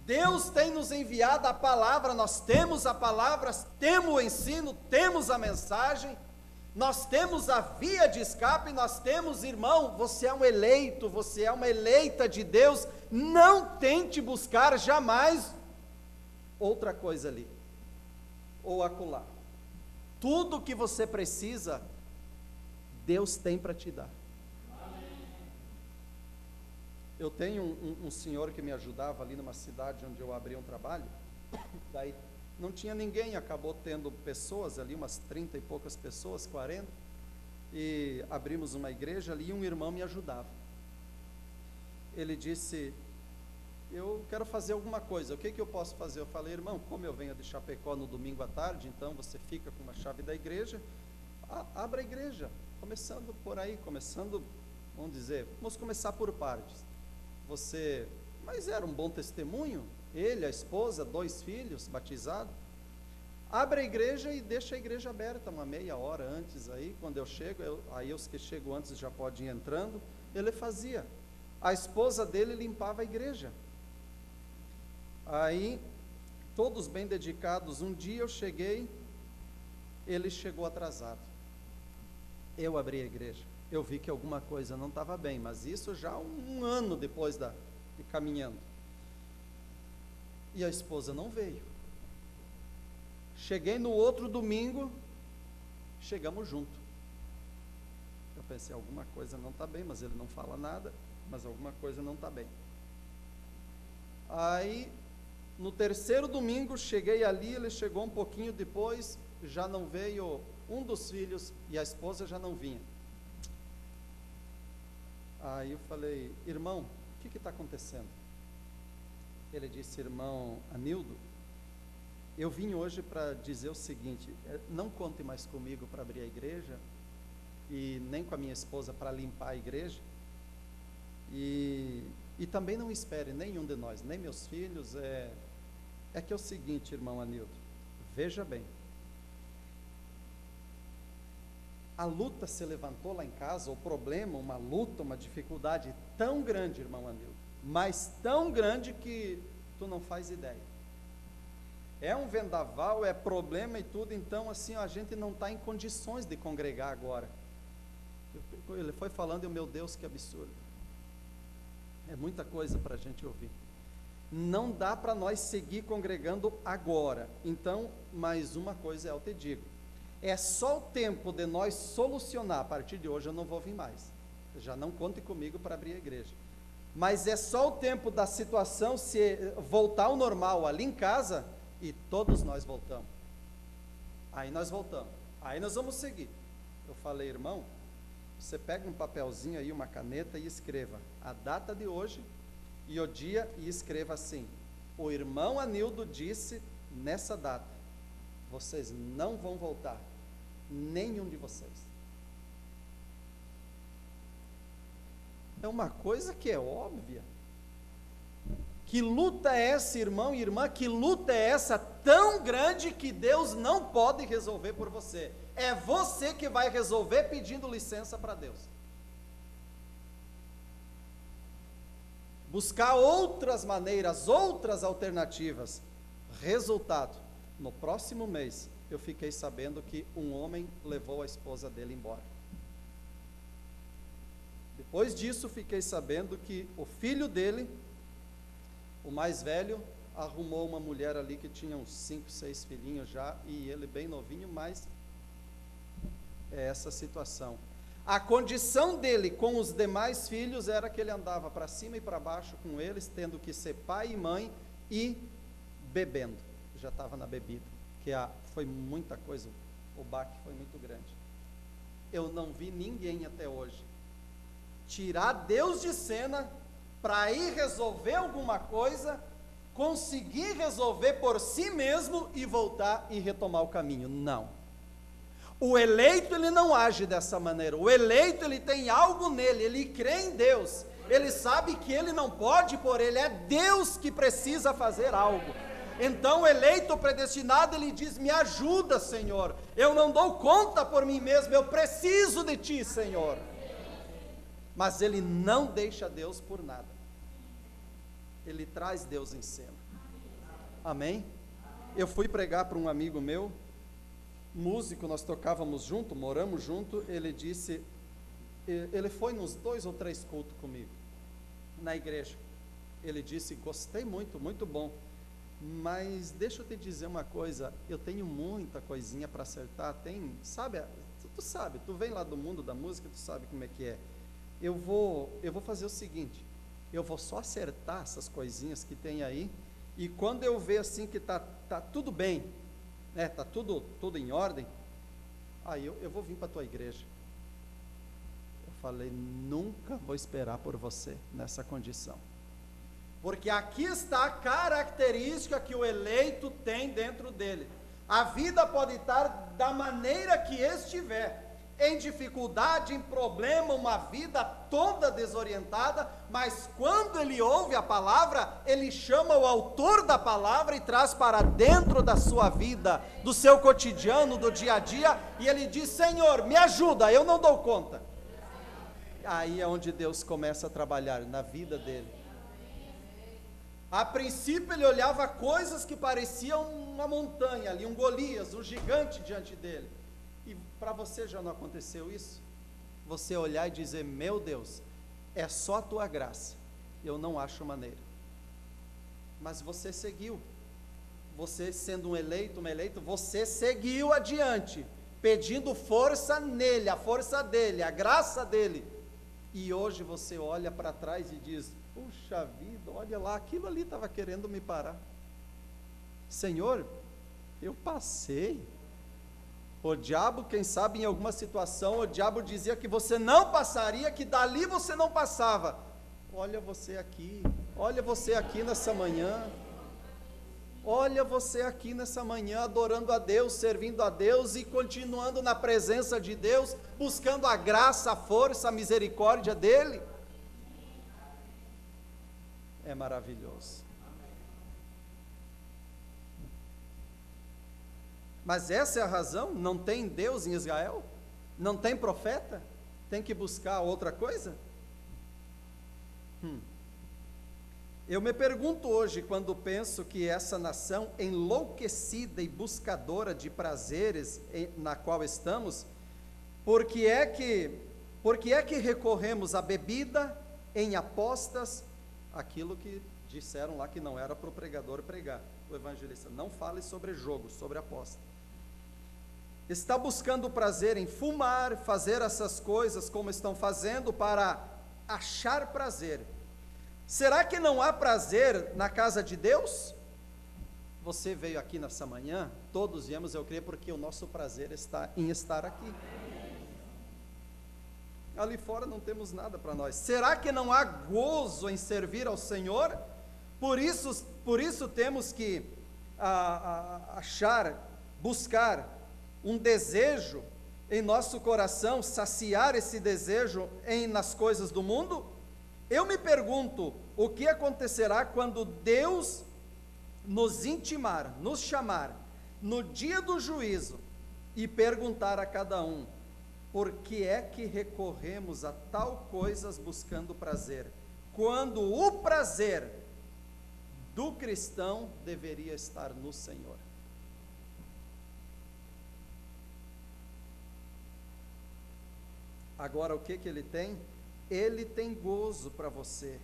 Deus tem nos enviado a palavra, nós temos a palavra, temos o ensino, temos a mensagem, nós temos a via de escape, nós temos, irmão, você é um eleito, você é uma eleita de Deus, não tente buscar jamais outra coisa ali, ou acolá. Tudo que você precisa, Deus tem para te dar. Eu tenho um senhor que me ajudava ali numa cidade onde eu abri um trabalho, daí não tinha ninguém, acabou tendo pessoas ali, umas 30 e poucas pessoas, 40, e abrimos uma igreja ali e um irmão me ajudava. Ele disse: eu quero fazer alguma coisa, o que eu posso fazer? Eu falei: irmão, como eu venho de Chapecó no domingo à tarde, então você fica com uma chave da igreja, abra a igreja, começando por aí, vamos começar por partes. Mas era um bom testemunho, ele, a esposa, 2 filhos batizados. Abre a igreja e deixa a igreja aberta uma meia hora antes aí, quando eu chego, aí os que chegam antes já podem ir entrando, ele fazia. A esposa dele limpava a igreja. Aí, todos bem dedicados, um dia eu cheguei, ele chegou atrasado. Eu abri a igreja, eu vi que alguma coisa não estava bem, mas isso já um ano depois de caminhando. E a esposa não veio. Cheguei no outro domingo, chegamos junto. Eu pensei, alguma coisa não está bem, mas ele não fala nada, mas alguma coisa não está bem. Aí No terceiro domingo, cheguei ali, ele chegou um pouquinho depois, já não veio um dos filhos e a esposa já não vinha. Aí eu falei, irmão, o que está acontecendo? Ele disse, irmão Anildo, eu vim hoje para dizer o seguinte, não conte mais comigo para abrir a igreja, e nem com a minha esposa para limpar a igreja, e também não espere nenhum de nós, nem meus filhos, é que é o seguinte, irmão Anildo, veja bem, a luta se levantou lá em casa, o problema, uma luta, uma dificuldade tão grande, irmão Anildo, mas tão grande que tu não faz ideia. É um vendaval, é problema e tudo, então assim, a gente não está em condições de congregar agora. Ele foi falando, e meu Deus, que absurdo. É muita coisa para a gente ouvir. Não dá para nós seguir congregando agora. Então, mais uma coisa eu te digo, é só o tempo de nós solucionar, a partir de hoje eu não vou vir mais, já não conte comigo para abrir a igreja, mas é só o tempo da situação se voltar ao normal ali em casa, e todos nós voltamos, aí nós voltamos, aí nós vamos seguir. Eu falei, irmão, você pega um papelzinho aí, uma caneta e escreva a data de hoje e o dia, e escreva assim, o irmão Anildo disse nessa data, vocês não vão voltar, nenhum de vocês. É uma coisa que é óbvia. Que luta é essa, irmão e irmã? Que luta é essa tão grande que Deus não pode resolver por você? É você que vai resolver pedindo licença para Deus. Buscar outras maneiras, outras alternativas. Resultado, no próximo mês, eu fiquei sabendo que um homem levou a esposa dele embora. Depois disso, fiquei sabendo que o filho dele, o mais velho, arrumou uma mulher ali que tinha uns 5, 6 filhinhos já, e ele bem novinho, mas é essa situação. A condição dele com os demais filhos era que ele andava para cima e para baixo com eles, tendo que ser pai e mãe e bebendo. Já estava na bebida, que foi muita coisa, o baque foi muito grande. Eu não vi ninguém até hoje tirar Deus de cena para ir resolver alguma coisa, conseguir resolver por si mesmo e voltar e retomar o caminho. Não. O eleito, ele não age dessa maneira. O eleito, ele tem algo nele, ele crê em Deus, ele sabe que ele não pode por ele, é Deus que precisa fazer algo. Então o eleito predestinado, ele diz, me ajuda, Senhor, eu não dou conta por mim mesmo, eu preciso de Ti, Senhor. Mas ele não deixa Deus por nada, ele traz Deus em cena. Amém? Eu fui pregar para um amigo meu, músico, nós tocávamos junto, moramos junto, ele disse, ele foi nos 2 ou 3 cultos comigo, na igreja, ele disse, gostei muito, muito bom, mas deixa eu te dizer uma coisa, eu tenho muita coisinha para acertar, sabe, tu sabe, tu vem lá do mundo da música, tu sabe como é que é, eu vou fazer o seguinte, eu vou só acertar essas coisinhas que tem aí, e quando eu ver assim que tá tudo bem, né, tá tudo em ordem, aí eu vou vir para a tua igreja. Eu falei, nunca vou esperar por você nessa condição, porque aqui está a característica que o eleito tem dentro dele. A vida pode estar da maneira que estiver, em dificuldade, em problema, uma vida toda desorientada, mas quando ele ouve a palavra, ele chama o autor da palavra e traz para dentro da sua vida, do seu cotidiano, do dia a dia, e ele diz, Senhor, me ajuda, eu não dou conta. Aí é onde Deus começa a trabalhar na vida dele. A princípio ele olhava coisas que pareciam uma montanha ali, um Golias, um gigante diante dele. E para você já não aconteceu isso? Você olhar e dizer, meu Deus, é só a tua graça, eu não acho maneira. Mas você seguiu, você sendo um eleito, uma eleita, você seguiu adiante, pedindo força nele, a força dele, a graça dele. E hoje você olha para trás e diz, puxa vida, olha lá, aquilo ali estava querendo me parar. Senhor, eu passei. O diabo, quem sabe em alguma situação, o diabo dizia que você não passaria, que dali você não passava. Olha você aqui nessa manhã. Olha você aqui nessa manhã, adorando a Deus, servindo a Deus e continuando na presença de Deus, buscando a graça, a força, a misericórdia dEle. É maravilhoso. Mas essa é a razão? Não tem Deus em Israel? Não tem profeta? Tem que buscar outra coisa? Eu me pergunto hoje, quando penso que essa nação enlouquecida e buscadora de prazeres na qual estamos, por que é que recorremos à bebida, em apostas, aquilo que disseram lá que não era para o pregador pregar, o evangelista, não fale sobre jogo, sobre aposta. Está buscando prazer em fumar, fazer essas coisas como estão fazendo para achar prazer. Será que não há prazer na casa de Deus? Você veio aqui nessa manhã, todos viemos, eu creio, porque o nosso prazer está em estar aqui. Ali fora não temos nada para nós. Será que não há gozo em servir ao Senhor? Por isso temos que buscar um desejo em nosso coração, saciar esse desejo nas coisas do mundo? Eu me pergunto, o que acontecerá quando Deus nos intimar, nos chamar, no dia do juízo, e perguntar a cada um, por que é que recorremos a tal coisas buscando prazer, quando o prazer do cristão deveria estar no Senhor? Agora, o que ele tem? Ele tem gozo para você.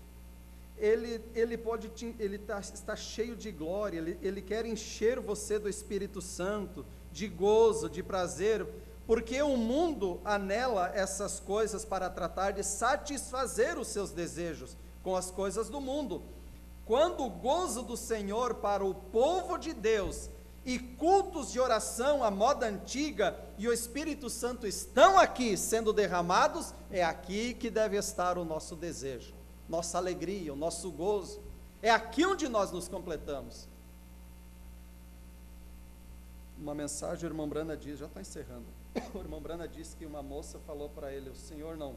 Ele está cheio de glória. Ele quer encher você do Espírito Santo, de gozo, de prazer, porque o mundo anela essas coisas para tratar de satisfazer os seus desejos com as coisas do mundo. Quando o gozo do Senhor para o povo de Deus e cultos de oração à moda antiga e o Espírito Santo estão aqui sendo derramados, é aqui que deve estar o nosso desejo, nossa alegria, o nosso gozo. É aqui onde nós nos completamos. Uma mensagem, o irmão Brana diz, já está encerrando, o irmão Brana disse que uma moça falou para ele, o senhor não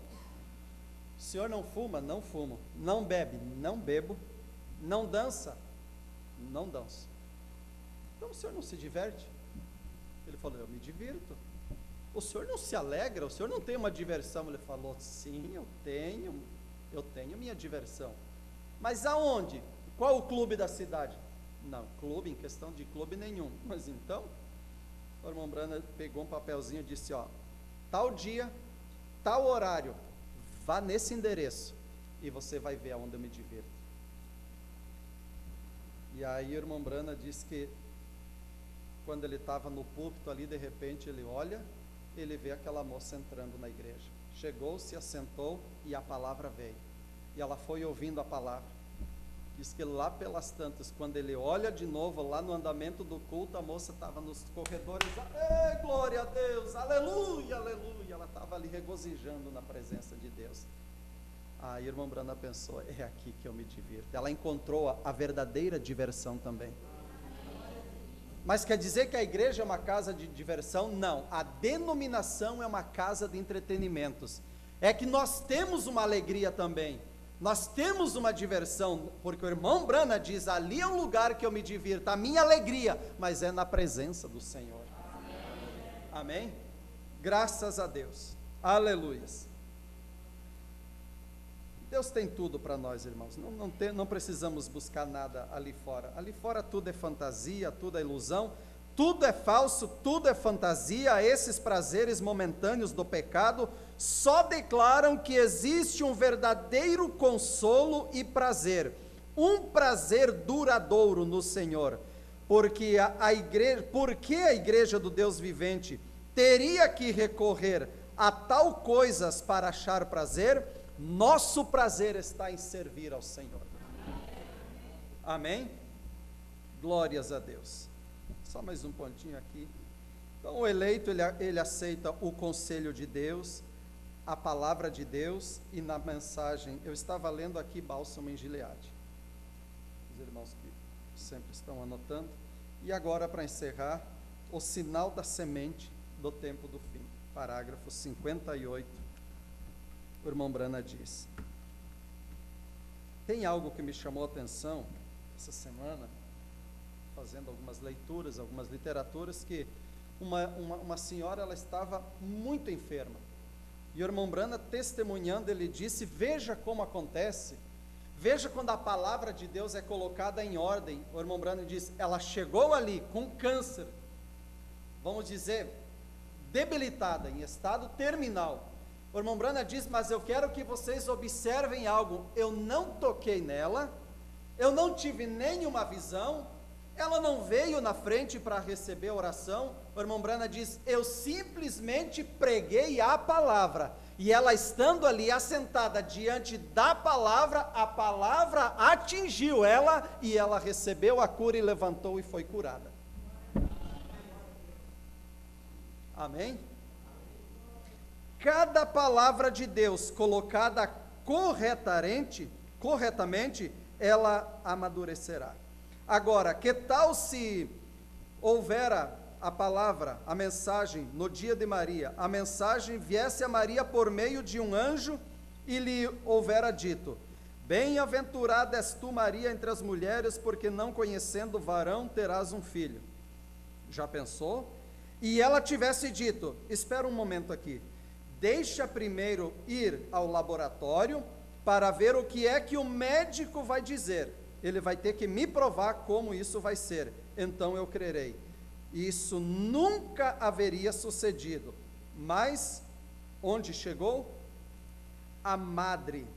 fuma? Não fumo. Não bebe? Não bebo. Não dança? Não danço. Então o senhor não se diverte? Ele falou, eu me divirto. O senhor não se alegra? O senhor não tem uma diversão? Ele falou, sim, eu tenho minha diversão. Mas aonde? Qual o clube da cidade? Não, clube, em questão de clube nenhum. Mas então, o irmão Brana pegou um papelzinho e disse, tal dia, tal horário, vá nesse endereço e você vai ver aonde eu me divirto. E aí o irmão Brana disse que quando ele estava no púlpito ali, de repente ele olha, ele vê aquela moça entrando na igreja. Chegou, se assentou e a palavra veio. E ela foi ouvindo a palavra. Diz que lá pelas tantas, quando ele olha de novo, lá no andamento do culto, a moça estava nos corredores, ei, glória a Deus, aleluia, aleluia. Ela estava ali regozijando na presença de Deus. Aí a irmã Brana pensou, é aqui que eu me divirto. Ela encontrou a verdadeira diversão também. Mas quer dizer que a igreja é uma casa de diversão? Não, a denominação é uma casa de entretenimentos. É que nós temos uma alegria também, nós temos uma diversão, porque o irmão Brana diz, ali é um lugar que eu me divirto, a minha alegria, mas é na presença do Senhor. Amém? Graças a Deus, aleluias. Deus tem tudo para nós, irmãos, não precisamos buscar nada ali fora tudo é fantasia, tudo é ilusão, tudo é falso, tudo é fantasia. Esses prazeres momentâneos do pecado só declaram que existe um verdadeiro consolo e prazer, um prazer duradouro no Senhor, porque a igreja do Deus vivente teria que recorrer a tal coisas para achar prazer. Nosso prazer está em servir ao Senhor. Amém? Glórias a Deus. Só mais um pontinho aqui. Então, o eleito, ele aceita o conselho de Deus, a palavra de Deus, e na mensagem, eu estava lendo aqui Bálsamo em Gileade. Os irmãos que sempre estão anotando. E agora, para encerrar, o sinal da semente do tempo do fim. Parágrafo 58. O irmão Brana diz: tem algo que me chamou a atenção essa semana, fazendo algumas leituras, algumas literaturas, que uma senhora, ela estava muito enferma, e o irmão Brana, testemunhando, ele disse: veja como acontece, veja quando a palavra de Deus é colocada em ordem. O irmão Brana diz: ela chegou ali com câncer, vamos dizer, debilitada, em estado terminal. O irmão Brana diz: mas eu quero que vocês observem algo, eu não toquei nela, eu não tive nenhuma visão, ela não veio na frente para receber a oração. O irmão Brana diz: eu simplesmente preguei a palavra, e ela estando ali assentada diante da palavra, a palavra atingiu ela, e ela recebeu a cura e levantou e foi curada. Amém? Cada palavra de Deus colocada corretamente, ela amadurecerá. Agora, que tal se houvera a palavra, a mensagem no dia de Maria, a mensagem viesse a Maria por meio de um anjo e lhe houvera dito: bem-aventurada és tu, Maria, entre as mulheres, porque não conhecendo varão terás um filho. Já pensou? E ela tivesse dito: espera um momento aqui, deixa primeiro ir ao laboratório para ver o que é que o médico vai dizer, ele vai ter que me provar como isso vai ser, então eu crerei. Isso nunca haveria sucedido, mas onde chegou? A madre,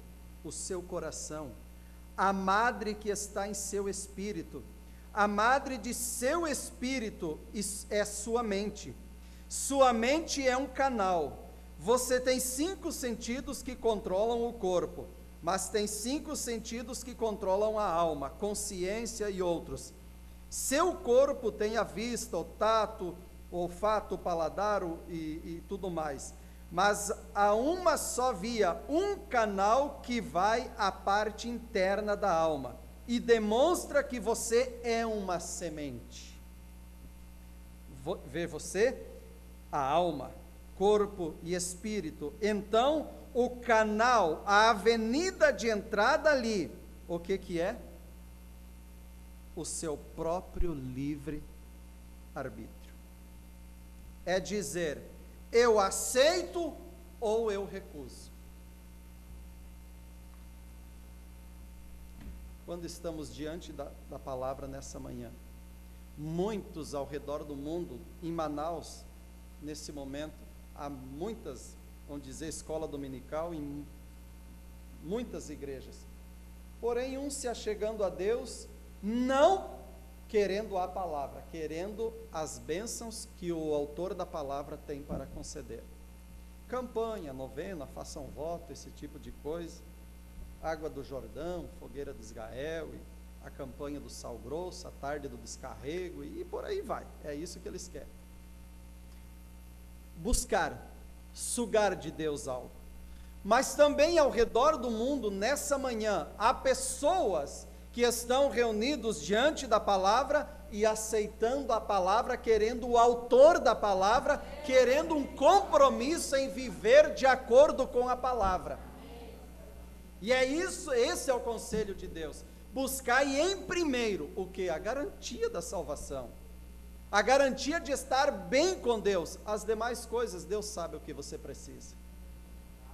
o seu coração, a madre que está em seu espírito, a madre de seu espírito é sua mente é um canal. Você tem 5 sentidos que controlam o corpo, mas tem 5 sentidos que controlam a alma, consciência e outros. Seu corpo tem a vista, o tato, o olfato, o paladar e tudo mais, mas há uma só via, um canal que vai à parte interna da alma e demonstra que você é uma semente. Vê você, a alma, corpo e espírito. Então, o canal, a avenida de entrada ali, o que é? O seu próprio livre arbítrio. É dizer: eu aceito ou eu recuso. Quando estamos diante da palavra nessa manhã, muitos ao redor do mundo, em Manaus, nesse momento, há muitas, vamos dizer, escola dominical em muitas igrejas, porém uns se achegando a Deus, não querendo a palavra, querendo as bênçãos que o autor da palavra tem para conceder. Campanha, novena, façam voto, esse tipo de coisa, água do Jordão, fogueira de Israel, e a campanha do sal grosso, a tarde do descarrego, e por aí vai, é isso que eles querem. Buscar, sugar de Deus algo. Mas também ao redor do mundo, nessa manhã, há pessoas que estão reunidos diante da palavra e aceitando a palavra, querendo o autor da palavra, querendo um compromisso em viver de acordo com a palavra. E é isso, esse é o conselho de Deus. Buscai em primeiro o que? A garantia da salvação, a garantia de estar bem com Deus. As demais coisas, Deus sabe o que você precisa.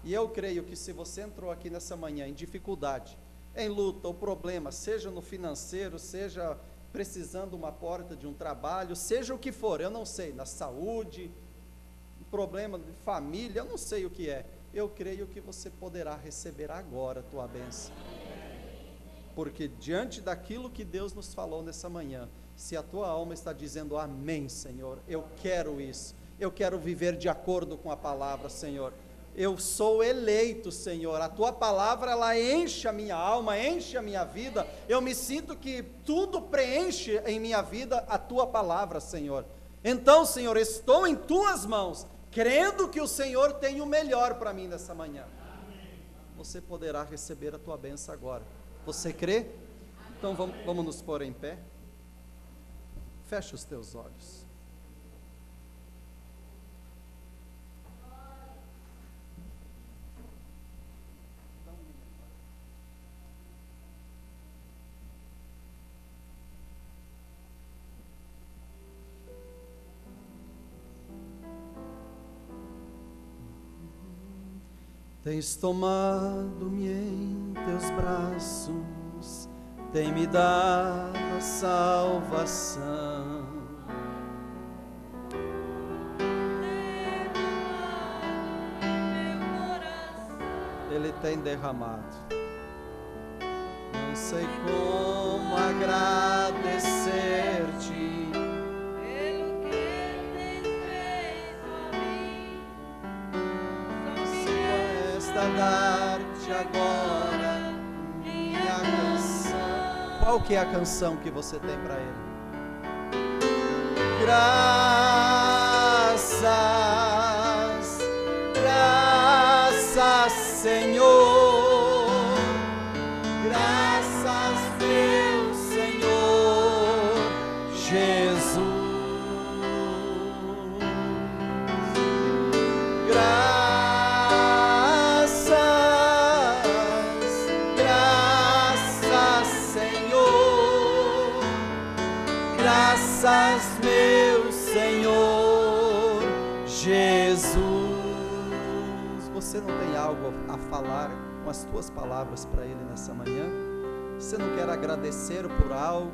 E eu creio que se você entrou aqui nessa manhã em dificuldade, em luta ou problema, seja no financeiro, seja precisando uma porta de um trabalho, seja o que for, eu não sei, na saúde, um problema de família, eu não sei o que é, eu creio que você poderá receber agora a tua bênção, porque diante daquilo que Deus nos falou nessa manhã, se a tua alma está dizendo: amém, Senhor, eu quero isso, eu quero viver de acordo com a palavra, Senhor, eu sou eleito, Senhor, a Tua palavra, ela enche a minha alma, enche a minha vida, eu me sinto que tudo preenche em minha vida a Tua palavra, Senhor. Então, Senhor, estou em Tuas mãos, crendo que o Senhor tem o melhor para mim nessa manhã. Você poderá receber a Tua bênção agora. Você crê? Então vamos nos pôr em pé. Feche os teus olhos. Tens tomado-me em teus braços, tem me dado a salvação. Ele tem derramado. Não sei como agradecer-te pelo que tens feito a mim. se resta dar-te agora minha canção. Qual que é a canção que você tem para Ele? Graças, graças, Senhor, graças, meu Senhor Jesus. Graças, Senhor, graças, meu Senhor Jesus. Você não tem algo a falar com as tuas palavras para Ele nessa manhã? Você não quer agradecer por algo?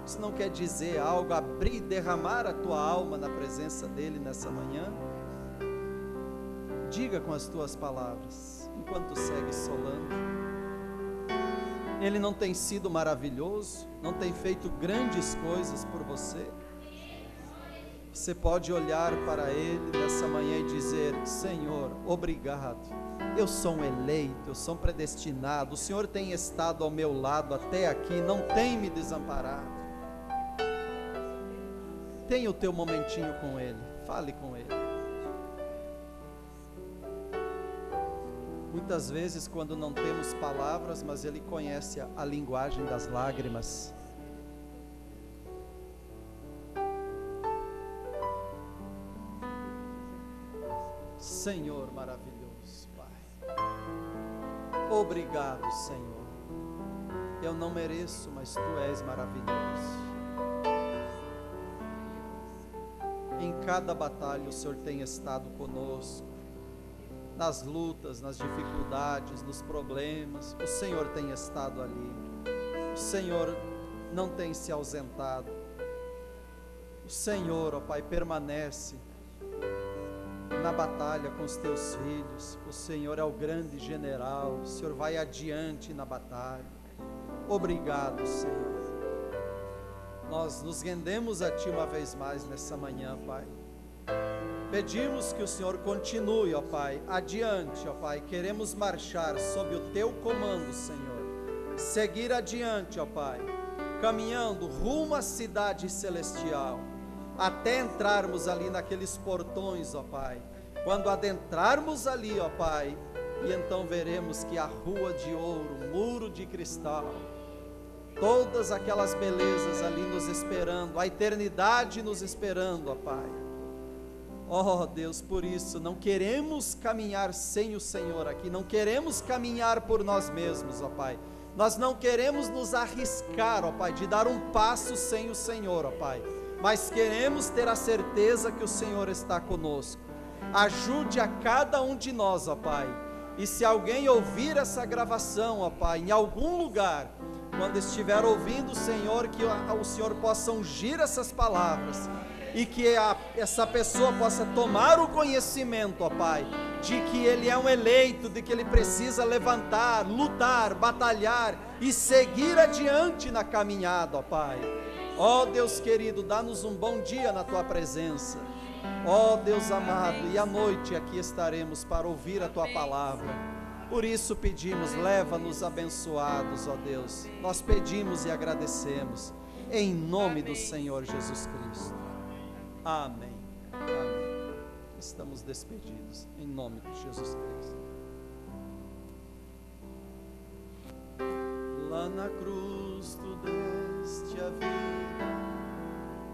Você não quer dizer algo, abrir, derramar a tua alma na presença dEle nessa manhã? Diga com as tuas palavras, enquanto segue solando. Ele não tem sido maravilhoso? Não tem feito grandes coisas por você? Você pode olhar para Ele nessa manhã e dizer: Senhor, obrigado, eu sou um eleito, eu sou um predestinado, o Senhor tem estado ao meu lado até aqui, não tem me desamparado. Tenha o teu momentinho com Ele, fale com Ele. Muitas vezes, quando não temos palavras, mas Ele conhece a linguagem das lágrimas. Senhor maravilhoso, Pai, obrigado, Senhor. Eu não mereço, mas Tu és maravilhoso. Em cada batalha o Senhor tem estado conosco, nas lutas, nas dificuldades, nos problemas, o Senhor tem estado ali. O Senhor não tem se ausentado. O Senhor, ó Pai, permanece na batalha com os teus filhos. O Senhor é o grande general, o Senhor vai adiante na batalha. Obrigado, Senhor. Nós nos rendemos a Ti uma vez mais nessa manhã, Pai. Pedimos que o Senhor continue, ó Pai, adiante, ó Pai. Queremos marchar sob o Teu comando, Senhor. Seguir adiante, ó Pai, caminhando rumo à cidade celestial, até entrarmos ali naqueles portões, ó Pai. Quando adentrarmos ali, ó Pai, e então veremos que a rua de ouro, muro de cristal, todas aquelas belezas ali nos esperando, a eternidade nos esperando, ó Pai. Oh Deus, por isso não queremos caminhar sem o Senhor aqui, não queremos caminhar por nós mesmos, ó Pai. Nós não queremos nos arriscar, ó Pai, de dar um passo sem o Senhor, ó Pai, mas queremos ter a certeza que o Senhor está conosco. Ajude a cada um de nós, ó Pai, e se alguém ouvir essa gravação, ó Pai, em algum lugar, quando estiver ouvindo, Senhor, que o Senhor possa ungir essas palavras, e que essa pessoa possa tomar o conhecimento, ó Pai, de que ele é um eleito, de que ele precisa levantar, lutar, batalhar e seguir adiante na caminhada, ó Pai. Ó Deus querido, dá-nos um bom dia na tua presença. Ó Deus amado, e à noite aqui estaremos para ouvir a tua palavra. Por isso pedimos, leva-nos abençoados, ó Deus. Nós pedimos e agradecemos, em nome do Senhor Jesus Cristo. Amém. Amém. Estamos despedidos, em nome de Jesus Cristo. Lá na cruz tu deste a vida,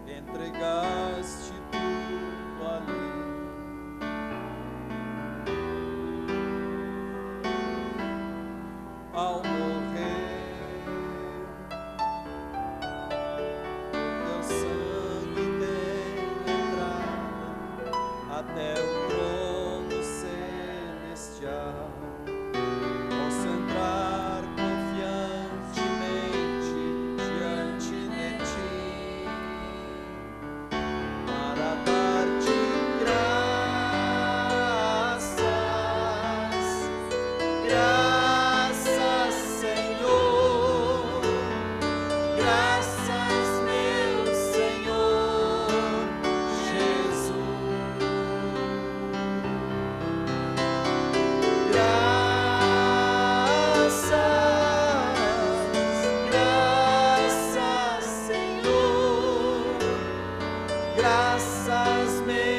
entregaste tudo ali. Ao morrer, teu sangue tem entrado até o trono celestial. Posso entrar confiantemente diante de ti, para dar-te graças, graças, Senhor, graças, meu Senhor Jesus, graças, Senhor, graças, meu